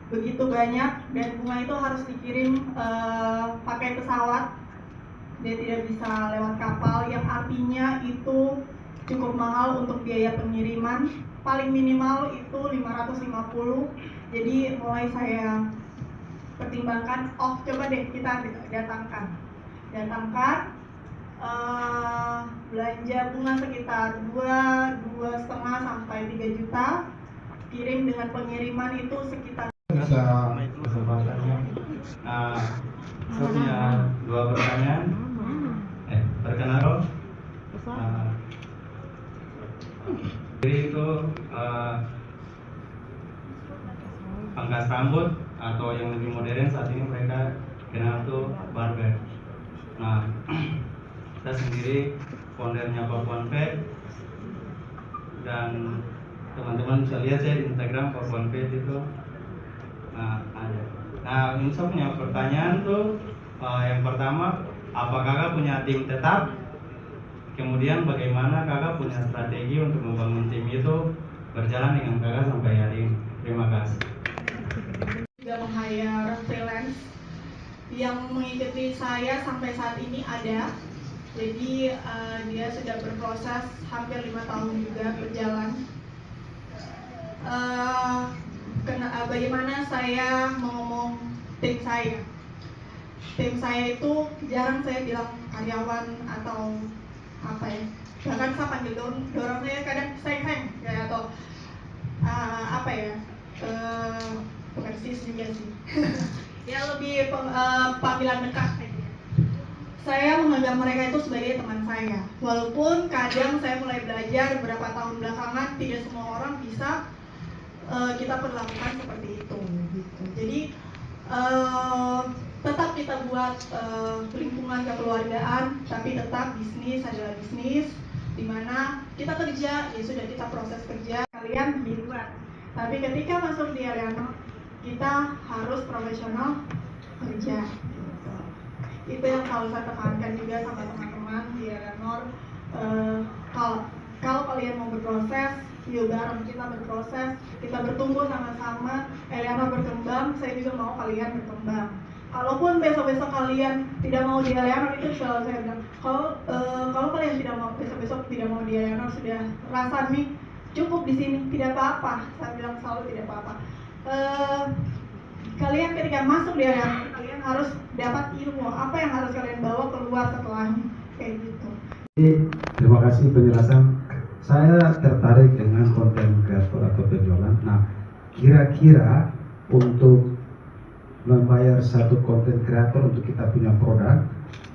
O: begitu banyak, dan bunga itu harus dikirim pakai pesawat. Dia tidak bisa lewat kapal, yang artinya itu cukup mahal untuk biaya pengiriman. Paling minimal itu 550. Jadi mulai saya pertimbangkan, oh coba deh kita datangkan belanja bunga sekitar 2,5 sampai 3 juta, kirim dengan pengiriman itu sekitar
J: kesempatannya. Nah, saya punya 2 pertanyaan. Perkenalkan, jadi itu pangkas rambut atau yang lebih modern saat ini mereka kenal tuh barber. Nah, saya sendiri foundernya Papuan Pet, dan teman-teman bisa lihat saya di Instagram Papuan Pet itu ada. Nah, ini saya punya pertanyaan tuh, yang pertama, apa kakak punya tim tetap? Kemudian bagaimana kakak punya strategi untuk membangun tim itu berjalan dengan kakak sampai hari ini? Terima kasih.
O: Juga meng-hire freelance yang mengikuti saya sampai saat ini ada. Jadi dia sudah berproses hampir 5 tahun juga berjalan. Bagaimana saya ngomong tim saya? Tim saya itu jarang saya bilang karyawan atau apa ya, bahkan saya panggil dorong saya kadang sayang ya, atau apa ya, bukan sis juga sih. Ya lebih panggilan dekat kayak gitu. Saya menganggap mereka itu sebagai teman saya, walaupun kadang saya mulai belajar beberapa tahun belakangan tidak semua orang bisa kita perlakukan seperti itu gitu. Jadi tetap kita buat lingkungan kekeluargaan, tapi tetap bisnis adalah bisnis, dimana kita kerja, ya sudah kita proses kerja kalian di luar. Tapi ketika masuk di Eleanor, kita harus profesional kerja. Gitu. Itu yang kalau saya tekankan juga sama teman-teman di Eleanor. Kalau kalian mau berproses, yuk bareng kita berproses, kita bertumbuh sama-sama, Eleanor berkembang, saya juga mau kalian berkembang. Kalaupun besok-besok kalian tidak mau di Eleanor, itu selalu saya bilang, kalau kalian tidak mau besok-besok tidak mau di Eleanor, sudah rasa nih cukup di sini, tidak apa-apa. Saya bilang selalu tidak apa-apa. Kalian ketika masuk di Eleanor, kalian harus dapat ilmu apa yang harus kalian bawa keluar setelahnya, kayak gitu.
E: Terima kasih penjelasan. Saya tertarik dengan konten kreator atau penjualan. Nah, kira-kira untuk membayar satu konten kreator untuk kita punya produk,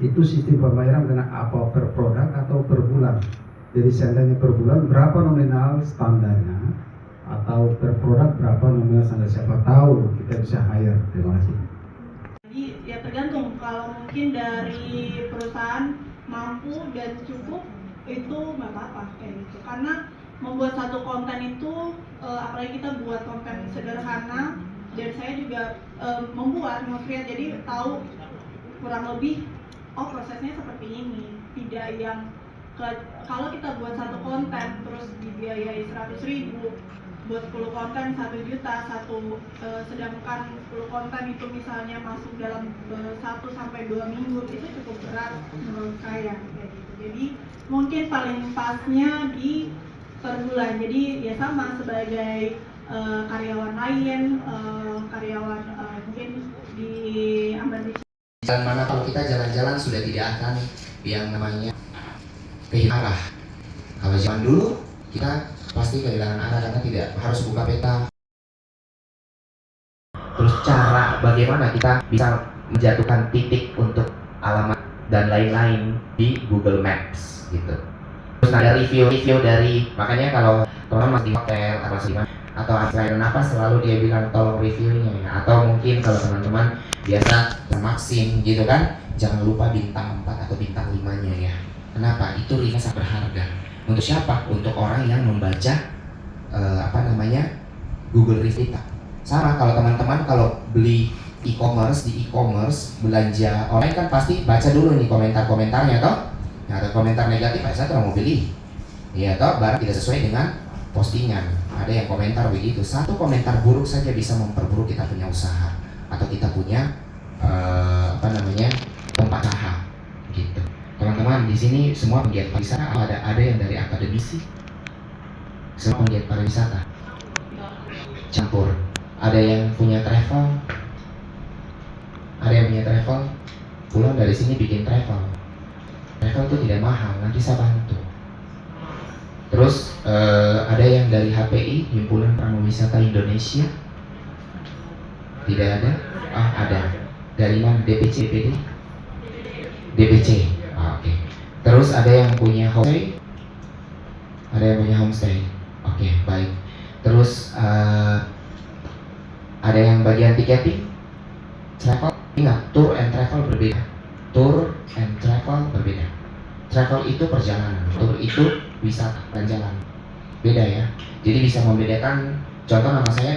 E: itu sistem pembayaran kena apa, per produk atau per bulan? Jadi seandainya per bulan berapa nominal standarnya, atau per produk berapa nominal standar, siapa tahu kita bisa hire. Terima kasih.
O: Jadi ya tergantung, kalau mungkin dari perusahaan mampu dan cukup itu nggak apa-apa kayak gitu, karena membuat satu konten itu apalagi kita buat konten sederhana, dan saya juga membuat nge-create, jadi tahu kurang lebih oh prosesnya seperti ini, tidak yang kalau kita buat satu konten terus dibiayai 100.000 buat 10 konten 1 juta sedangkan 10 konten itu misalnya masuk dalam 1 sampai 2 minggu, itu cukup berat menurut saya kayak gitu. Jadi mungkin paling pasnya di per bulan. Jadi ya sama sebagai karyawan lain, karyawan mungkin di Amber.
P: Jalan mana kalau kita jalan-jalan sudah tidak akan yang namanya kehilangan arah. Kalau zaman dulu kita pasti kehilangan arah karena tidak harus buka peta. Terus cara bagaimana kita bisa menjatuhkan titik untuk alamat dan lain-lain di Google Maps gitu. Terus ada review dari, makanya kalau teman-teman masih di hotel atau gimana atau apa selalu dia bilang tolong reviewnya ya. Atau mungkin kalau teman-teman biasa Maxim gitu kan, jangan lupa bintang 4 atau bintang 5-nya ya. Kenapa? Itu review sangat berharga. Untuk siapa? Untuk orang yang membaca Google review kita. Sama kalau teman-teman kalau beli e-commerce, di e-commerce belanja online kan pasti baca dulu nih komentar-komentarnya toh. Nah, ada komentar negatif, saya tuh mau beli. Iya toh, barang tidak sesuai dengan postingan. Ada yang komentar begitu. Satu komentar buruk saja bisa memperburuk kita punya usaha atau kita punya tempat usaha gitu. Teman-teman di sini semua penggiat pariwisata, ada yang dari akademisi, semua penggiat pariwisata campur. Ada yang punya travel, pulang dari sini bikin travel itu tidak mahal, nanti saya bantu. Terus ada yang dari HPI, Himpunan Pramwisata Indonesia. Tidak ada? Ada. Dari mana? DPC, DPD? DPC. Oke. Terus ada yang punya homestay? Oke, baik. Terus ada yang bagian tiketing? Travel? Ingat, tour and travel berbeda. Travel itu perjalanan, tour itu wisata dan jalan. Beda ya. Jadi bisa membedakan. Contoh nama saya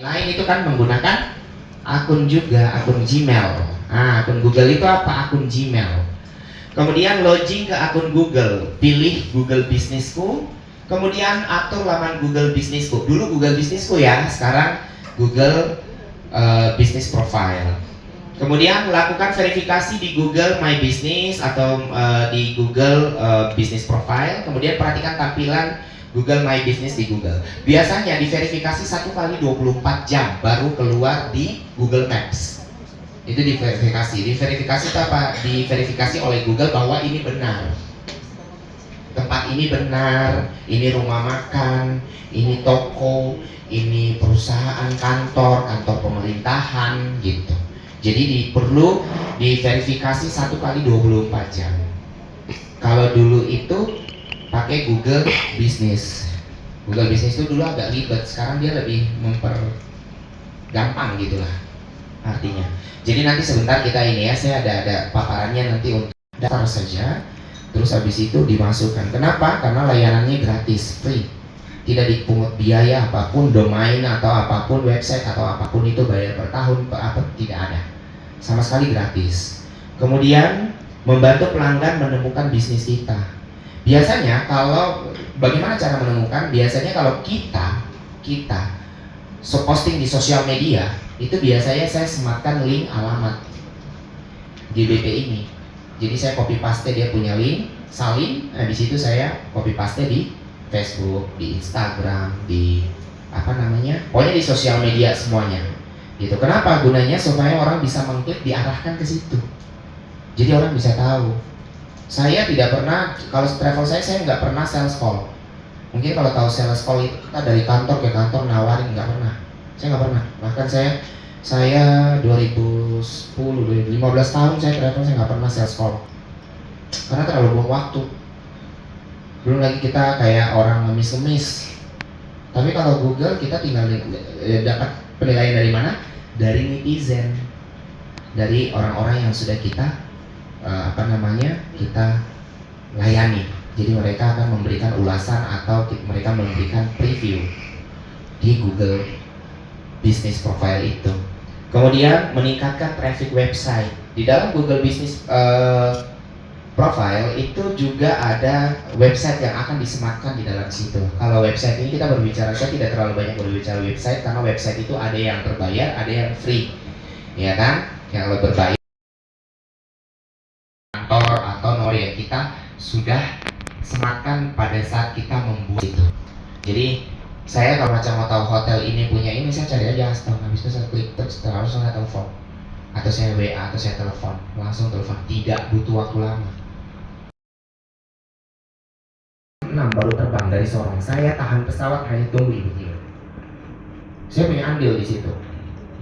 P: lain itu kan menggunakan akun Gmail. Akun Google itu apa? Akun Gmail. Kemudian login ke akun Google, pilih Google Bisnisku, kemudian atur laman Google Bisnisku. Dulu Google Bisnisku ya, sekarang Google Business Profile. Kemudian lakukan verifikasi di Google My Business atau di Google Business Profile. Kemudian perhatikan tampilan Google My Business di Google. Biasanya diverifikasi 1 kali 24 jam baru keluar di Google Maps. Itu diverifikasi. Diverifikasi itu apa? Diverifikasi oleh Google bahwa ini benar. Tempat ini benar, ini rumah makan, ini toko, ini perusahaan, kantor pemerintahan gitu. Jadi perlu diverifikasi 1 kali 24 jam. Kalau dulu itu pakai Google Business. Google Business itu dulu agak ribet, sekarang dia lebih gampang gitulah artinya. Jadi nanti sebentar kita ini ya, saya ada paparannya nanti untuk daftar saja. Terus habis itu dimasukkan. Kenapa? Karena layanannya gratis, free. Tidak dipungut biaya apapun, domain atau apapun, website atau apapun itu bayar per tahun, tidak ada. Sama sekali gratis. Kemudian membantu pelanggan menemukan bisnis kita. Biasanya kalau bagaimana cara menemukan? Biasanya kalau kita posting di sosial media itu biasanya saya sematkan link alamat GBP ini. Jadi saya copy paste, dia punya link, salin. Di situ saya copy paste di Facebook, di Instagram, di pokoknya di sosial media semuanya. Gitu. Kenapa? Gunanya supaya orang bisa mengklik, diarahkan ke situ. Jadi orang bisa tahu. Saya tidak pernah, kalau travel saya nggak pernah sales call. Mungkin kalau tahu sales call itu kita dari kantor ke kantor nawarin, nggak pernah. Saya nggak pernah. Bahkan saya 2010, 15 tahun saya travel, saya nggak pernah sales call. Karena terlalu buang waktu. Belum lagi kita kayak orang ngemis-ngemis. Tapi kalau Google kita tinggal dapat penilaian dari mana? Dari netizen, dari orang-orang yang sudah kita kita layani. Jadi mereka akan memberikan ulasan atau mereka memberikan preview di Google Business Profile itu. Kemudian meningkatkan traffic website. Di dalam Google Business Profile itu juga ada website yang akan disematkan di dalam situ. Kalau website ini kita berbicara, saya tidak terlalu banyak berbicara website karena website itu ada yang berbayar, ada yang free, ya kan? Yang berbayar kantor atau nomor yang kita sudah sematkan pada saat kita membuat itu. Jadi saya kalau macam mau tahu hotel ini punya ini, saya cari aja Aston, habis itu saya klik terus langsung saya telepon, atau saya WA atau saya telepon, langsung telepon, tidak butuh waktu lama. 6 baru terbang dari Sorong, saya tahan pesawat hanya tunggu ibu-ibu. Saya punya andil di situ,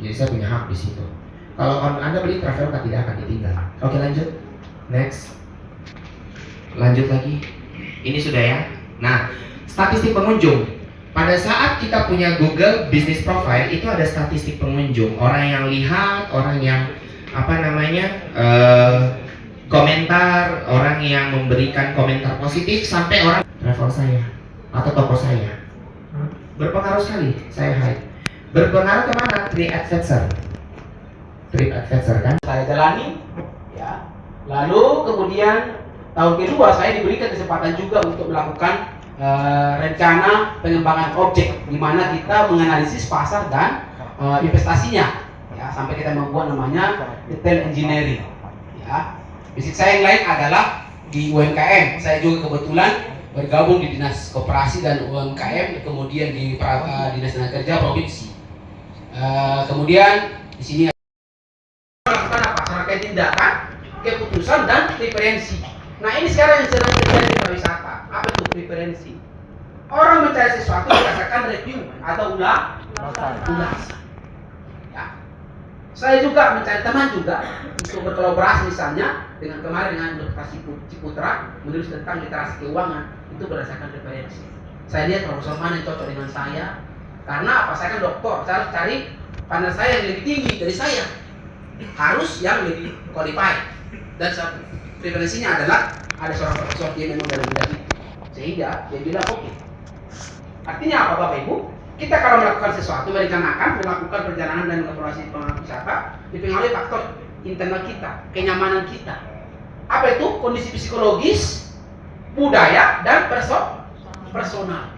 P: jadi saya punya hak di situ. Kalau Anda beli Traveloka tidak akan ditinggal. Oke, lanjut, next, lanjut lagi. Ini sudah ya. Nah, statistik pengunjung. Pada saat kita punya Google Business Profile itu ada statistik pengunjung, orang yang lihat, orang yang komentar, orang yang memberikan komentar positif, sampai orang travel saya atau toko saya. Berpengaruh sekali, saya hide. Berpengaruh kemana? TripAdvisor kan? Saya jalani, ya. Lalu kemudian tahun kedua saya diberikan kesempatan juga untuk melakukan rencana pengembangan objek, di mana kita menganalisis pasar dan investasinya, ya, sampai kita membuat namanya detail engineering. Ya. Basic saya yang lain adalah di UMKM. Saya juga kebetulan bergabung di Dinas Koperasi dan UMKM, kemudian di Dinas Tenaga Kerja Provinsi. Kemudian di sini melakukan apa? Serangkaian tindakan, keputusan dan preferensi. Nah, ini sekarang yang sedang terjadi di pariwisata. Apa itu preferensi? Orang mencari sesuatu berdasarkan review atau ulasan. Ya. Saya juga mencari teman juga untuk berkolaborasi, misalnya dengan kemarin dengan Universitas Ciputra menulis tentang literasi keuangan, itu berdasarkan referensi. Saya lihat profesor mana yang cocok dengan saya. Karena apa? Saya kan doktor, saya harus cari partner saya yang lebih tinggi dari saya, harus yang lebih qualified. Dan preferensinya adalah ada seorang profesor dia memang dalam bidang itu, sehingga dia bilang oke. Artinya apa Bapak Ibu? Kita kalau melakukan sesuatu, merencanakan, melakukan perjalanan dan eksplorasi wisata, dipengaruhi faktor internal kita, kenyamanan kita. Apa itu? Kondisi psikologis, budaya, dan personal.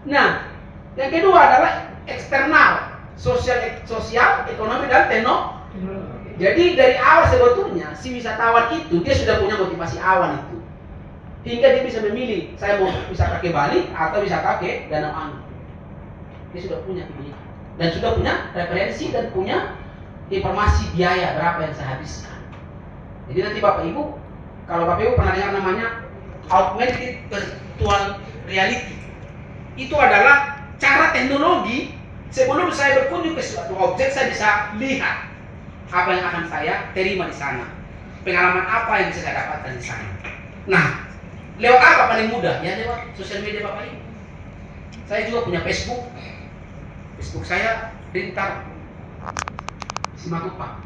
P: Nah, yang kedua adalah eksternal, sosial, ekonomi, dan teknologi. Jadi dari awal sebetulnya si wisatawan itu dia sudah punya motivasi awal itu, hingga dia bisa memilih saya mau wisata ke Bali atau wisata ke Danau Anu. Dia sudah punya pilihan dan sudah punya referensi dan punya informasi biaya berapa yang saya habiskan. Jadi nanti Bapak Ibu, kalau Bapak Ibu pernah dengar namanya augmented virtual reality, itu adalah cara teknologi sebelum saya berkunjung ke suatu objek saya bisa lihat apa yang akan saya terima di sana, pengalaman apa yang bisa saya dapatkan di sana. Nah, lewat apa paling mudah? Ya lewat sosial media Bapak Ibu. Saya juga punya Facebook. Facebook saya Rintar Simatupang.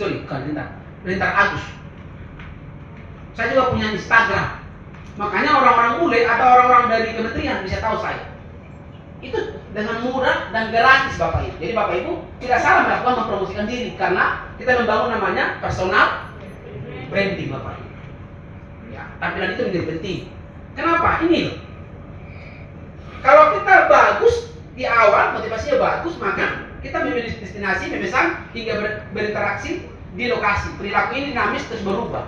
P: Sorry, bukan Rintar Agus. Saya juga punya Instagram. Makanya orang-orang bule atau orang-orang dari kementerian bisa tahu saya. Itu dengan mudah dan gratis Bapak Ibu. Jadi Bapak Ibu tidak salah melakukan mempromosikan diri, karena kita membangun namanya personal branding Bapak Ibu. Ya, tampilan itu menjadi penting. Kenapa? Ini loh. Kalau kita bagus di awal, motivasinya bagus, maka kita memilih destinasi, memesan, hingga berinteraksi di lokasi. Perilaku ini dinamis terus berubah.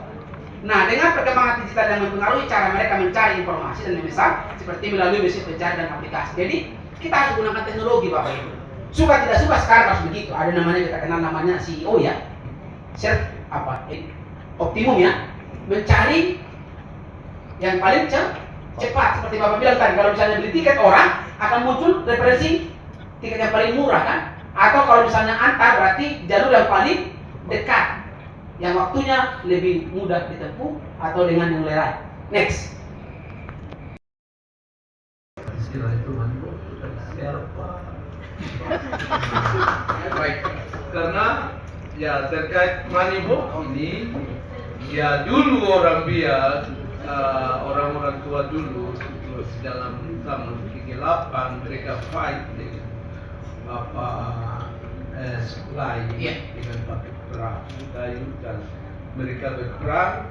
P: Nah, dengan perkembangan digital yang mempengaruhi cara mereka mencari informasi dan memesan, seperti melalui mesin pencari dan aplikasi. Jadi kita harus gunakan teknologi Bapak Ibu. Suka tidak suka sekarang harus begitu. Ada namanya, kita kenal namanya CEO ya, optimum ya, mencari yang paling cepat. Seperti Bapak bilang tadi, kalau misalnya beli tiket orang akan muncul referensi tiket yang paling murah kan, atau kalau misalnya antar berarti jalur yang paling dekat, yang waktunya lebih mudah ditempuh atau dengan yang lerai. Next.
Q: Istilah itu
F: Baik, karena ya terkait Moneybox ini, ya dulu orang biak, orang-orang tua dulu dalam zaman kegelapan mereka fight dengan supply dengan pakai perang kayu, dan mereka berperang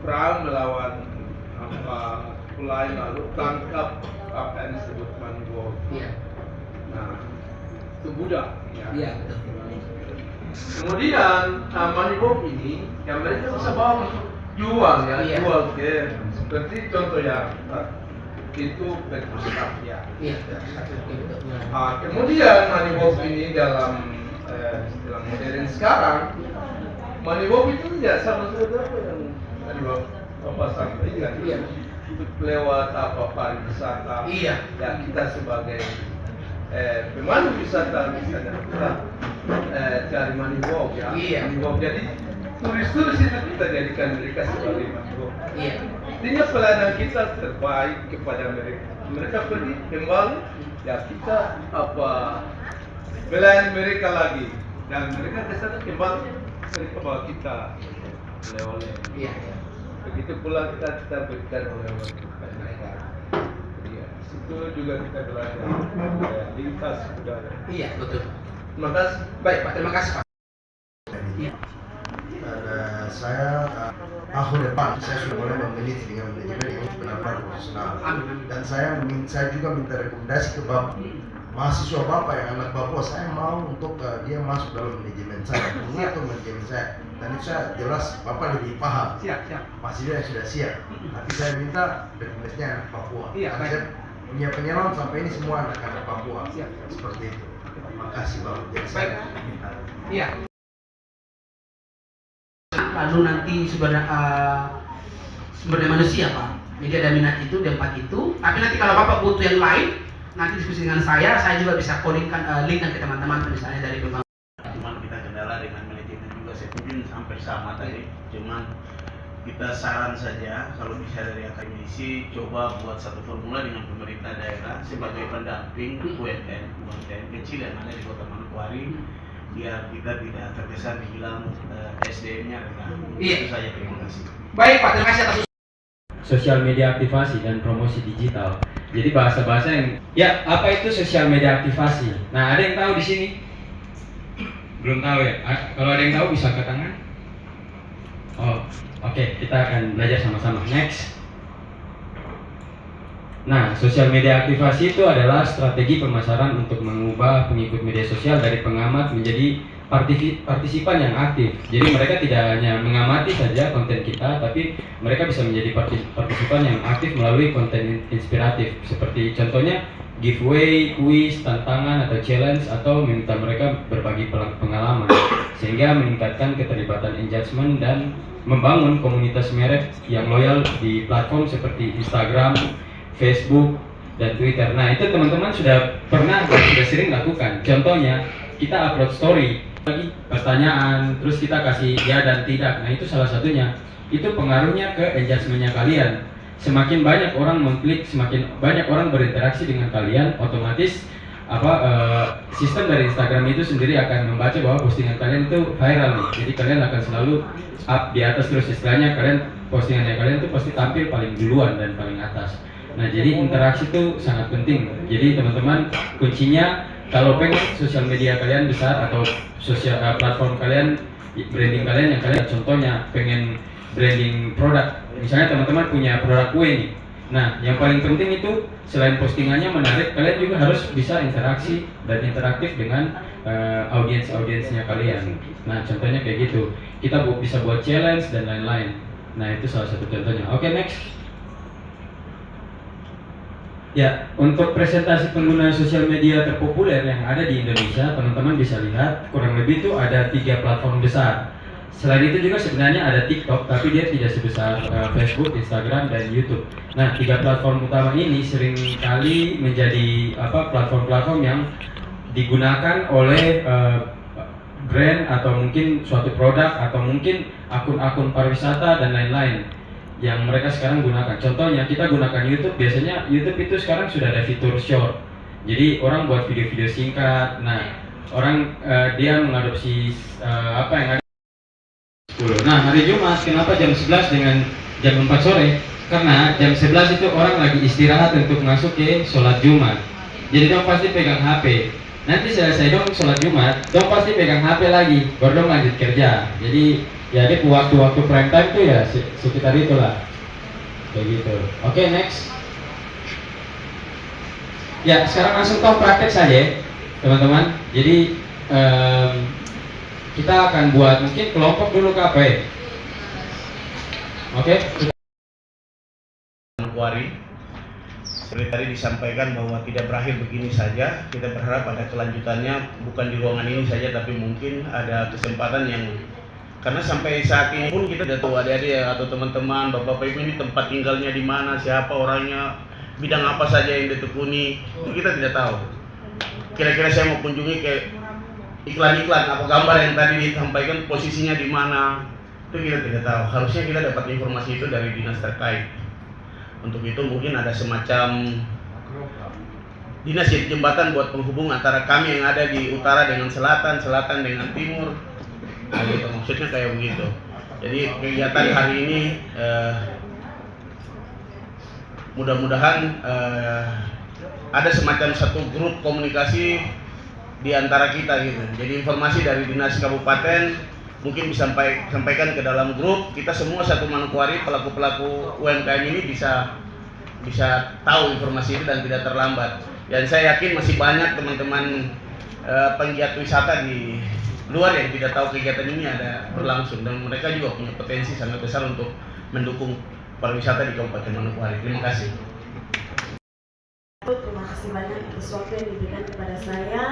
F: perang melawan supply, lalu tangkap apa yang disebut Moneybox. Nah, itu budak. Kemudian Moneybox ini yang mereka bisa bawa jual jual ke seperti contoh yang itu berpusat ya. Kemudian Moneybox ini dalam istilah modern sekarang, Moneybox itu ya sama saja yang tadi Bapak sampaikan. Itu lewat pariwisata. Ya kita sebagai pemandu wisata misalnya kita cari Moneybox ya. Moneybox, jadi turis-turis itu kita jadikan mereka sebagai Moneybox. Artinya pelayanan kita terbaik kepada mereka. Mereka pergi kembali, ya kita melayani mereka lagi, dan mereka kesana kembali mereka bawa kita oleh-oleh. Begitu pula kita berikan oleh-oleh kepada mereka. Itu juga kita belajar lintas budaya.
P: Betul.
F: Terima kasih.
P: Baik Pak, terima kasih Pak.
Q: Saya tahun depan saya sudah mulai memiliki dengan manajemen yang benar-benar profesional. Dan saya juga minta rekomendasi ke Bapak, mahasiswa Bapak yang anak Papua, saya mau untuk dia masuk dalam manajemen saya, mengatur manajemen saya. Dan itu saya jelas Bapak lebih paham. Mahasiswa yang sudah siap. Tapi saya minta rekomendasinya anak Papua. Saya punya penyelam sampai ini semua anak-anak Papua. Seperti itu. Terima kasih Bapak.
P: Iya. Lalu nanti sumber daya manusia Pak, jadi ada minat itu, tempat itu. Tapi nanti kalau Bapak butuh yang lain, nanti diskusi dengan saya juga bisa linkkan ke teman-teman misalnya dari pembangunan.
R: Cuman kita kendala dengan manajemen juga, saya mungkin hampir sama tadi. Cuman kita saran saja kalau bisa dari akademisi coba buat satu formula dengan pemerintah daerah sebagai pendamping UMN kecil yang ada di Kota Manokwari, biar kita tidak terkesan dibilang SDM-nya rendah. Itu saja, terima kasih.
P: Baik Pak, terima kasih atas
S: sosial media aktivasi dan promosi digital. Jadi bahasa-bahasa yang apa itu sosial media aktivasi? Nah, ada yang tahu di sini? Belum tahu ya? Kalau ada yang tahu bisa angkat tangan. Oke, kita akan belajar sama-sama. Next. Nah, sosial media aktivasi itu adalah strategi pemasaran untuk mengubah pengikut media sosial dari pengamat menjadi partisipan yang aktif. Jadi mereka tidak hanya mengamati saja konten kita, tapi mereka bisa menjadi partisipan yang aktif melalui konten inspiratif. Seperti contohnya giveaway, kuis, tantangan atau challenge, atau meminta mereka berbagi pengalaman, sehingga meningkatkan keterlibatan engagement dan membangun komunitas merek yang loyal di platform seperti Instagram, Facebook, dan Twitter. Nah, itu teman-teman sudah pernah dan sudah sering lakukan. Contohnya, kita upload story, pertanyaan, terus kita kasih ya dan tidak. Nah, itu salah satunya. Itu pengaruhnya ke engagementnya kalian. Semakin banyak orang mengklik, semakin banyak orang berinteraksi dengan kalian, otomatis sistem dari Instagram itu sendiri akan membaca bahwa postingan kalian itu viral nih. Jadi kalian akan selalu up di atas terus, istilahnya postingannya kalian itu pasti tampil paling duluan dan paling atas. Nah, jadi interaksi itu sangat penting. Jadi teman-teman, kuncinya kalau pengen sosial media kalian besar atau platform kalian, branding kalian yang kalian contohnya pengen branding produk, misalnya teman-teman punya produk kue nih. Nah, yang paling penting itu selain postingannya menarik, kalian juga harus bisa interaksi dan interaktif dengan audiensnya kalian. Nah, contohnya kayak gitu. Kita bisa buat challenge dan lain-lain. Nah, itu salah satu contohnya. Oke, next. Ya, untuk presentasi pengguna sosial media terpopuler yang ada di Indonesia, teman-teman bisa lihat kurang lebih itu ada 3 platform besar. Selain itu juga sebenarnya ada TikTok, tapi dia tidak sebesar Facebook, Instagram, dan YouTube. Nah, 3 platform utama ini sering kali menjadi platform-platform yang digunakan oleh brand atau mungkin suatu produk atau mungkin akun-akun pariwisata dan lain-lain yang mereka sekarang gunakan. Contohnya kita gunakan YouTube, biasanya YouTube itu sekarang sudah ada fitur short. Jadi orang buat video-video singkat. Nah, orang dia mengadopsi apa yang ada 10. Nah, hari Jumat kenapa jam 11 dengan jam 4 sore? Karena jam 11 itu orang lagi istirahat untuk masuk ke sholat Jumat. Jadi dong pasti pegang HP. Nanti selesai dong sholat Jumat, dong pasti pegang HP lagi, baru dong lanjut kerja. Jadi ya di waktu-waktu prime time tuh ya sekitar itulah. Kayak gitu. Oke, next. Ya, sekarang langsung tahu praktek saja, teman-teman. Jadi kita akan buat mungkin kelompok dulu KP. Oke.
R: Manokwari, seperti tadi disampaikan bahwa tidak berakhir begini saja. Kita berharap ada kelanjutannya, bukan di ruangan ini saja, tapi mungkin ada kesempatan yang, karena sampai saat ini pun kita tidak tahu adik-adik atau teman-teman, bapak-bapak ibu ini tempat tinggalnya di mana, siapa orangnya, bidang apa saja yang ditekuni, itu kita tidak tahu. Kira-kira saya mau kunjungi ke iklan-iklan, apa gambar yang tadi disampaikan posisinya di mana, itu kita tidak tahu. Harusnya kita dapat informasi itu dari dinas terkait. Untuk itu mungkin ada semacam dinas jembatan buat penghubung antara kami yang ada di utara dengan selatan, selatan dengan timur. Nah, gitu, maksudnya kayak begitu. Jadi kegiatan hari ini mudah-mudahan ada semacam satu grup komunikasi di antara kita gitu. Jadi informasi dari dinas kabupaten mungkin disampaikan ke dalam grup. Kita semua satu Manokwari, pelaku-pelaku UMKM ini bisa tahu informasi itu dan tidak terlambat. Dan saya yakin masih banyak teman-teman penggiat wisata di luar yang tidak tahu kegiatan ini ada berlangsung, dan mereka juga punya potensi sangat besar untuk mendukung pariwisata di Kabupaten Manokwari. Terima kasih.
H: Terima kasih banyak atas waktu yang diberikan kepada saya.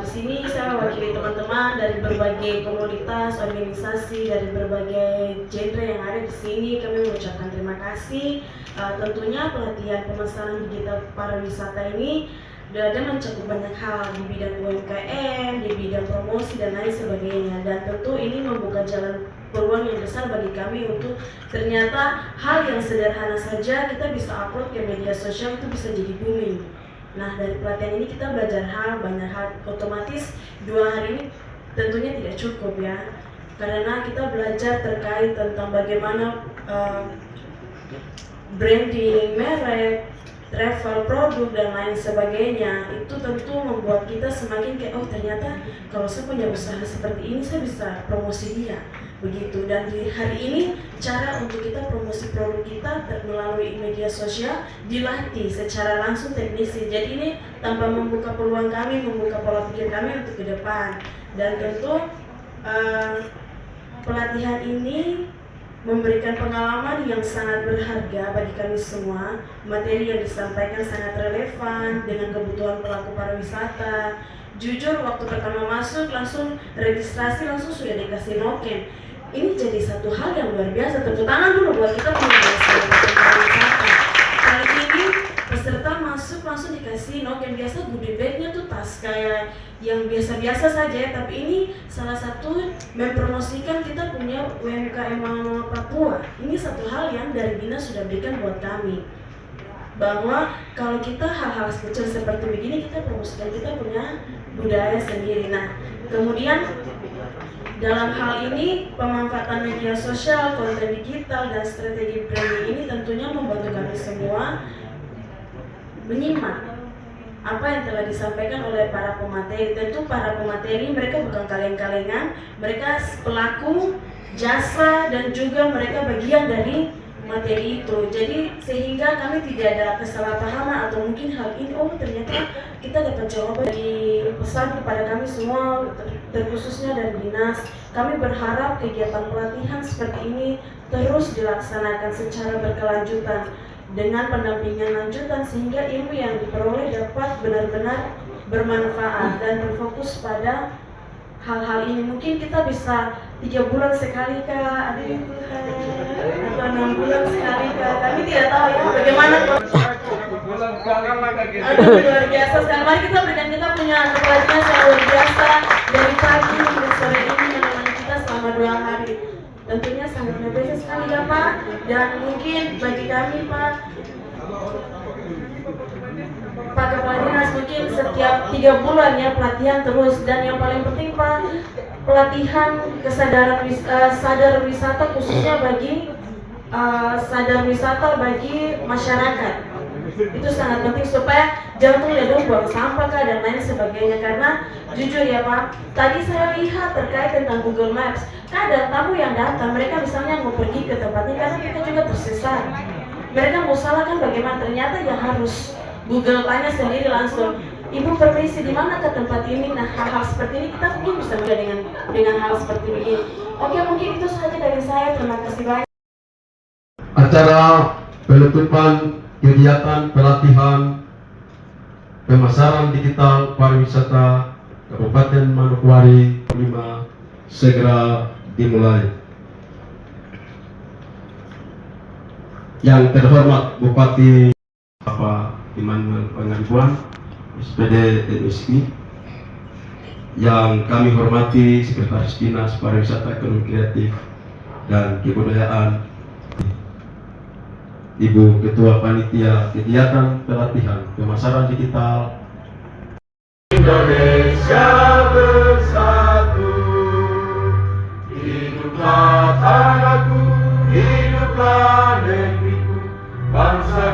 H: Di sini saya mewakili teman-teman dari berbagai komunitas, organisasi, dari berbagai genre yang ada di sini. Kami mengucapkan terima kasih. Tentunya pelatihan pemasaran digital pariwisata ini ada mencakup banyak hal di bidang UMKM, di bidang promosi dan lain sebagainya. Dan tentu ini membuka jalan peluang yang besar bagi kami untuk ternyata hal yang sederhana saja kita bisa upload ke media sosial itu bisa jadi booming. Nah, dari pelatihan ini kita belajar banyak hal. Otomatis 2 hari ini tentunya tidak cukup ya, karena kita belajar terkait tentang bagaimana branding, merek, travel, produk, dan lain sebagainya. Itu tentu membuat kita semakin kayak, oh ternyata kalau saya punya usaha seperti ini saya bisa promosi dia, begitu. Dan di hari ini cara untuk kita promosi produk kita melalui media sosial dilatih secara langsung teknisi. Jadi ini tanpa membuka peluang kami, membuka pola pikir kami untuk ke depan. Dan tentu pelatihan ini memberikan pengalaman yang sangat berharga bagi kami semua. Materi yang disampaikan sangat relevan dengan kebutuhan pelaku pariwisata. Jujur, waktu pertama masuk langsung registrasi langsung sudah dikasih noken. Ini jadi satu hal yang luar biasa. Tepuk tangan dulu buat kita punya pariwisata. Kali ini peserta masuk langsung dikasih noken. Biasa goodie bag-nya tuh tas kayak yang biasa-biasa saja, tapi ini salah satu mempromosikan kita punya UMKM Papua. Ini satu hal yang dari dinas sudah berikan buat kami, bahwa kalau kita hal-hal kecil seperti begini kita promosikan, kita punya budaya sendiri. Nah, kemudian dalam hal ini pemanfaatan media sosial, konten digital, dan strategi branding ini tentunya membantu kami semua menyimak apa yang telah disampaikan oleh para pemateri. Tentu para pemateri mereka bukan kaleng-kalengan, mereka pelaku jasa dan juga mereka bagian dari materi itu. Jadi sehingga kami tidak ada kesalahpahaman atau mungkin hal ini, oh ternyata kita dapat jawaban dari pesan kepada kami semua, terkhususnya dari dinas. Kami berharap kegiatan pelatihan seperti ini terus dilaksanakan secara berkelanjutan dengan pendampingan lanjutan sehingga ilmu yang diperoleh dapat benar-benar bermanfaat dan berfokus pada hal-hal ini. Mungkin kita bisa 3 bulan sekali kah, ada yang Tuhan, atau 6 bulan sekali kah, kami tidak tahu ya bagaimana. Aduh, luar biasa sekali. Mari kita berikan, kita punya kepelatihan yang luar biasa dari pagi hingga sore ini menemani kita selama 2 hari. Tentunya sangat luar biasa sekali ya Pak. Dan mungkin bagi kami Pak Kepala Dinas mungkin setiap 3 bulan ya pelatihan terus, dan yang paling penting Pak, pelatihan kesadaran sadar wisata khususnya bagi sadar wisata bagi masyarakat. Itu sangat penting supaya jangan tuh lihat buang sampah kah dan lain sebagainya. Karena jujur ya Pak, tadi saya lihat terkait tentang Google Maps, kadang tamu yang datang mereka misalnya mau pergi ke tempatnya karena kita juga tersesat. Mereka mau salah kan bagaimana, ternyata ya harus Google tanya sendiri langsung, Ibu permisi di mana ke tempat ini. Nah hal-hal seperti ini kita mungkin bisa mudah dengan hal seperti ini. Oke, mungkin itu saja dari saya. Terima kasih banyak.
A: Acara penutupan kegiatan pelatihan pemasaran digital pariwisata Kabupaten Manokwari 5 segera dimulai. Yang terhormat Bupati Bapak Immanuel Pangaribuan, SPD MSI, yang kami hormati Sekretaris Dinas Pariwisata, Ekonomi Kreatif dan Kebudayaan, Ibu Ketua Panitia Kegiatan Pelatihan Pemasaran Digital. Indonesia bersatu, hiduplah tanahku, hiduplah negeriku, bangsa.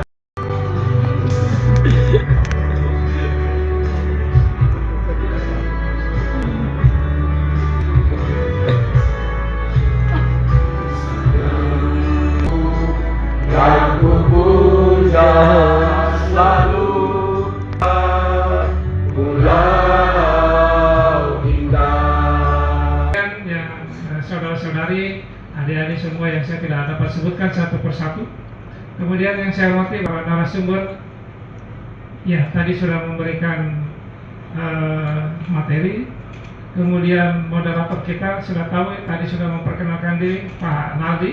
T: Saudara-saudari, adik-adik semua yang saya tidak dapat sebutkan satu persatu. Kemudian yang saya hormati para narasumber, ya tadi sudah memberikan materi. Kemudian moderator kita sudah tahu, tadi sudah memperkenalkan diri, Pak Naldi.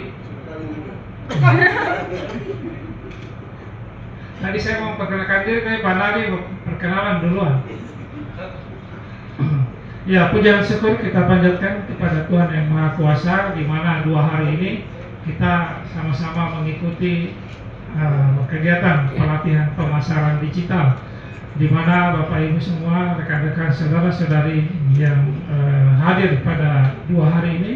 T: Tadi saya mau memperkenalkan diri, tapi Pak Naldi perkenalan duluan. Ya, puji dan syukur kita panjatkan kepada Tuhan Yang Maha Kuasa, di mana 2 hari ini kita sama-sama mengikuti kegiatan pelatihan pemasaran digital, di mana Bapak Ibu semua, rekan-rekan saudara-saudari yang hadir pada 2 hari ini,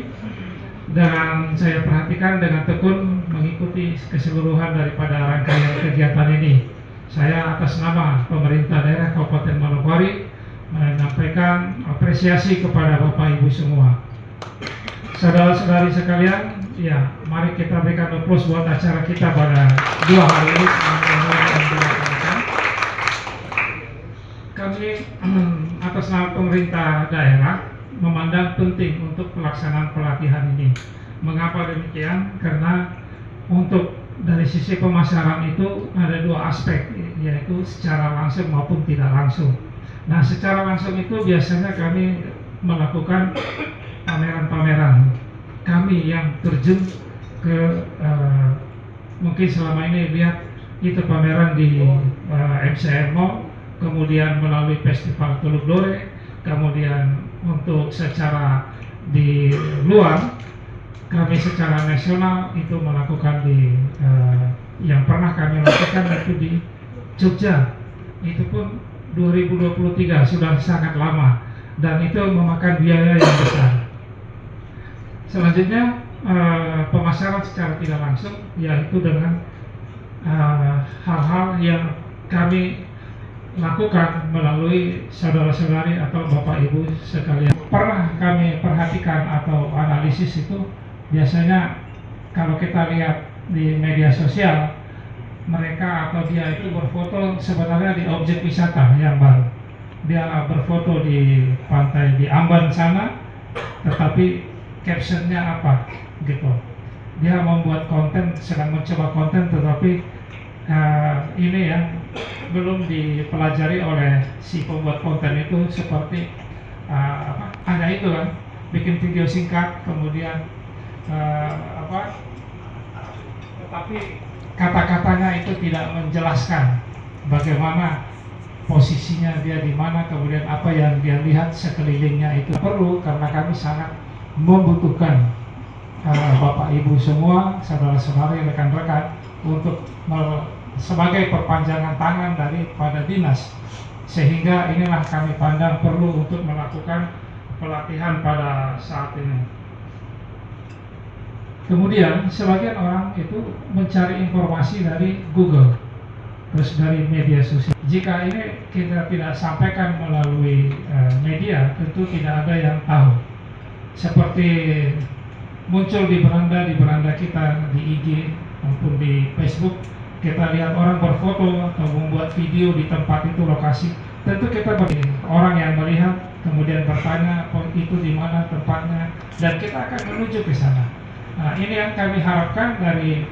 T: dan saya perhatikan dengan tekun mengikuti keseluruhan daripada rangkaian kegiatan ini. Saya atas nama pemerintah daerah Kabupaten Manokwari menyampaikan apresiasi kepada Bapak Ibu semua. Saudara-saudari sekalian, ya mari kita berikan aplaus buat acara kita pada 2 hari ini. Kami atas nama pemerintah daerah memandang penting untuk pelaksanaan pelatihan ini. Mengapa demikian? Karena untuk dari sisi pemasaran itu ada 2 aspek, yaitu secara langsung maupun tidak langsung. Nah, secara langsung itu biasanya kami melakukan pameran-pameran. Kami yang terjun ke mungkin selama ini lihat itu pameran di MCR Mall, kemudian melalui Festival Teluk Dore, kemudian untuk secara di luar kami secara nasional itu melakukan di yang pernah kami lakukan itu di Jogja. Itu pun 2023, sudah sangat lama, dan itu memakan biaya yang besar. Selanjutnya pemasaran secara tidak langsung, yaitu dengan hal-hal yang kami lakukan melalui saudara-saudari atau Bapak Ibu sekalian. Pernah kami perhatikan atau analisis itu, biasanya kalau kita lihat di media sosial, mereka atau dia itu berfoto sebenarnya di objek wisata yang baru. Dia berfoto di pantai di Amban sana, tetapi captionnya apa gitu. Dia membuat konten, sedang mencoba konten, tetapi ini yang belum dipelajari oleh si pembuat konten itu, seperti ada itu kan, bikin video singkat, kemudian tetapi kata-katanya itu tidak menjelaskan bagaimana posisinya dia di mana, kemudian apa yang dia lihat sekelilingnya itu perlu, karena kami sangat membutuhkan Bapak Ibu semua, saudara-saudari, rekan-rekan untuk sebagai perpanjangan tangan daripada dinas Sehingga inilah kami pandang perlu untuk melakukan pelatihan pada saat ini. Kemudian sebagian orang itu mencari informasi dari Google, terus dari media sosial. Jika ini kita tidak sampaikan melalui media, tentu tidak ada yang tahu. Seperti muncul di beranda kita di IG maupun di Facebook, kita lihat orang berfoto atau membuat video di tempat itu, lokasi. Tentu kita orang yang melihat kemudian bertanya, oh itu di mana tempatnya, dan kita akan menuju ke sana. Nah, ini yang kami harapkan dari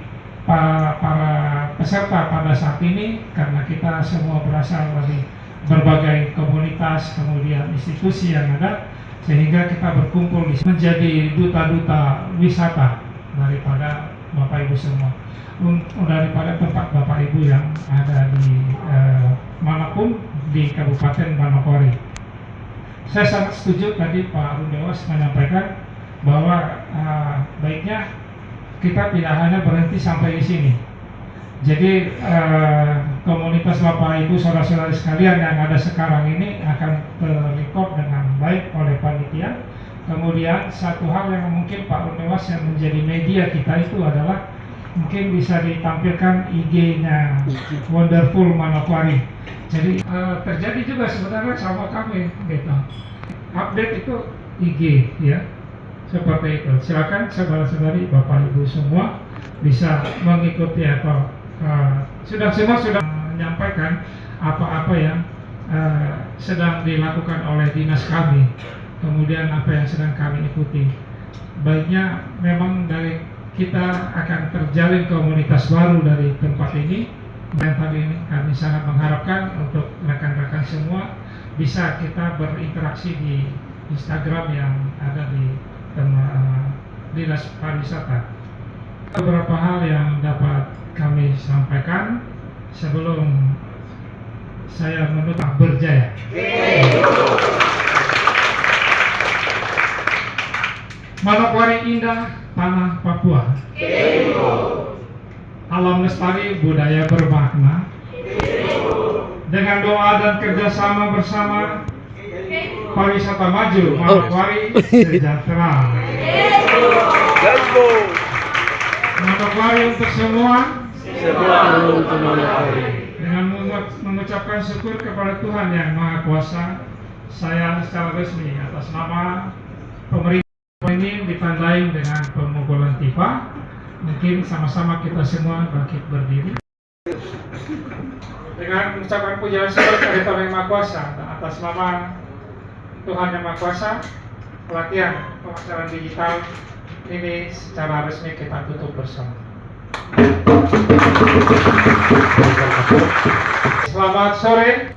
T: para peserta pada saat ini, karena kita semua berasal dari berbagai komunitas, kemudian institusi yang ada, sehingga kita berkumpul menjadi duta-duta wisata daripada Bapak Ibu semua, daripada tempat Bapak Ibu yang ada di manapun di Kabupaten Manokwari. Saya sangat setuju tadi Pak Arun Dewas menyampaikan bahwa baiknya kita tidak hanya berhenti sampai di sini. Jadi komunitas Bapak Ibu saudara-saudari sekalian yang ada sekarang ini akan terrecord dengan baik oleh panitia. Kemudian satu hal yang mungkin Pak Arun Dewas yang menjadi media kita itu adalah mungkin bisa ditampilkan IG-nya Wonderful Manokwari. Jadi terjadi juga sebenarnya sama kami gitu. Update itu IG ya. Seperti itu. Silakan saudara-saudari Bapak Ibu semua bisa mengikuti atau sudah menyampaikan apa-apa yang sedang dilakukan oleh dinas kami. Kemudian apa yang sedang kami ikuti. Baiknya memang dari kita akan terjalin komunitas baru dari tempat ini. Dan tadi ini kami sangat mengharapkan untuk rekan-rekan semua bisa kita berinteraksi di Instagram yang ada di Dinas Pariwisata. Beberapa hal yang dapat kami sampaikan sebelum saya menutup berjaya. Manokwari indah, tanah Papua. Alam lestari, budaya bermakna. Dengan doa dan kerjasama bersama, pariwisata maju, Manokwari sejahtera.
M: Let's go.
T: Manokwari untuk semua.
M: Semua untuk Manokwari.
T: Dengan mengucapkan syukur kepada Tuhan Yang Maha Kuasa, saya secara resmi atas nama pemerintah ini ditandai dengan pemukulan tifa. Mungkin sama-sama kita semua bangkit berdiri. Dengan mengucapkan pujian syukur kepada Tuhan Yang Maha Kuasa, atas nama Tuhan Yang Maha Kuasa, pelatihan pemasaran digital ini secara resmi kita tutup bersama. Selamat sore.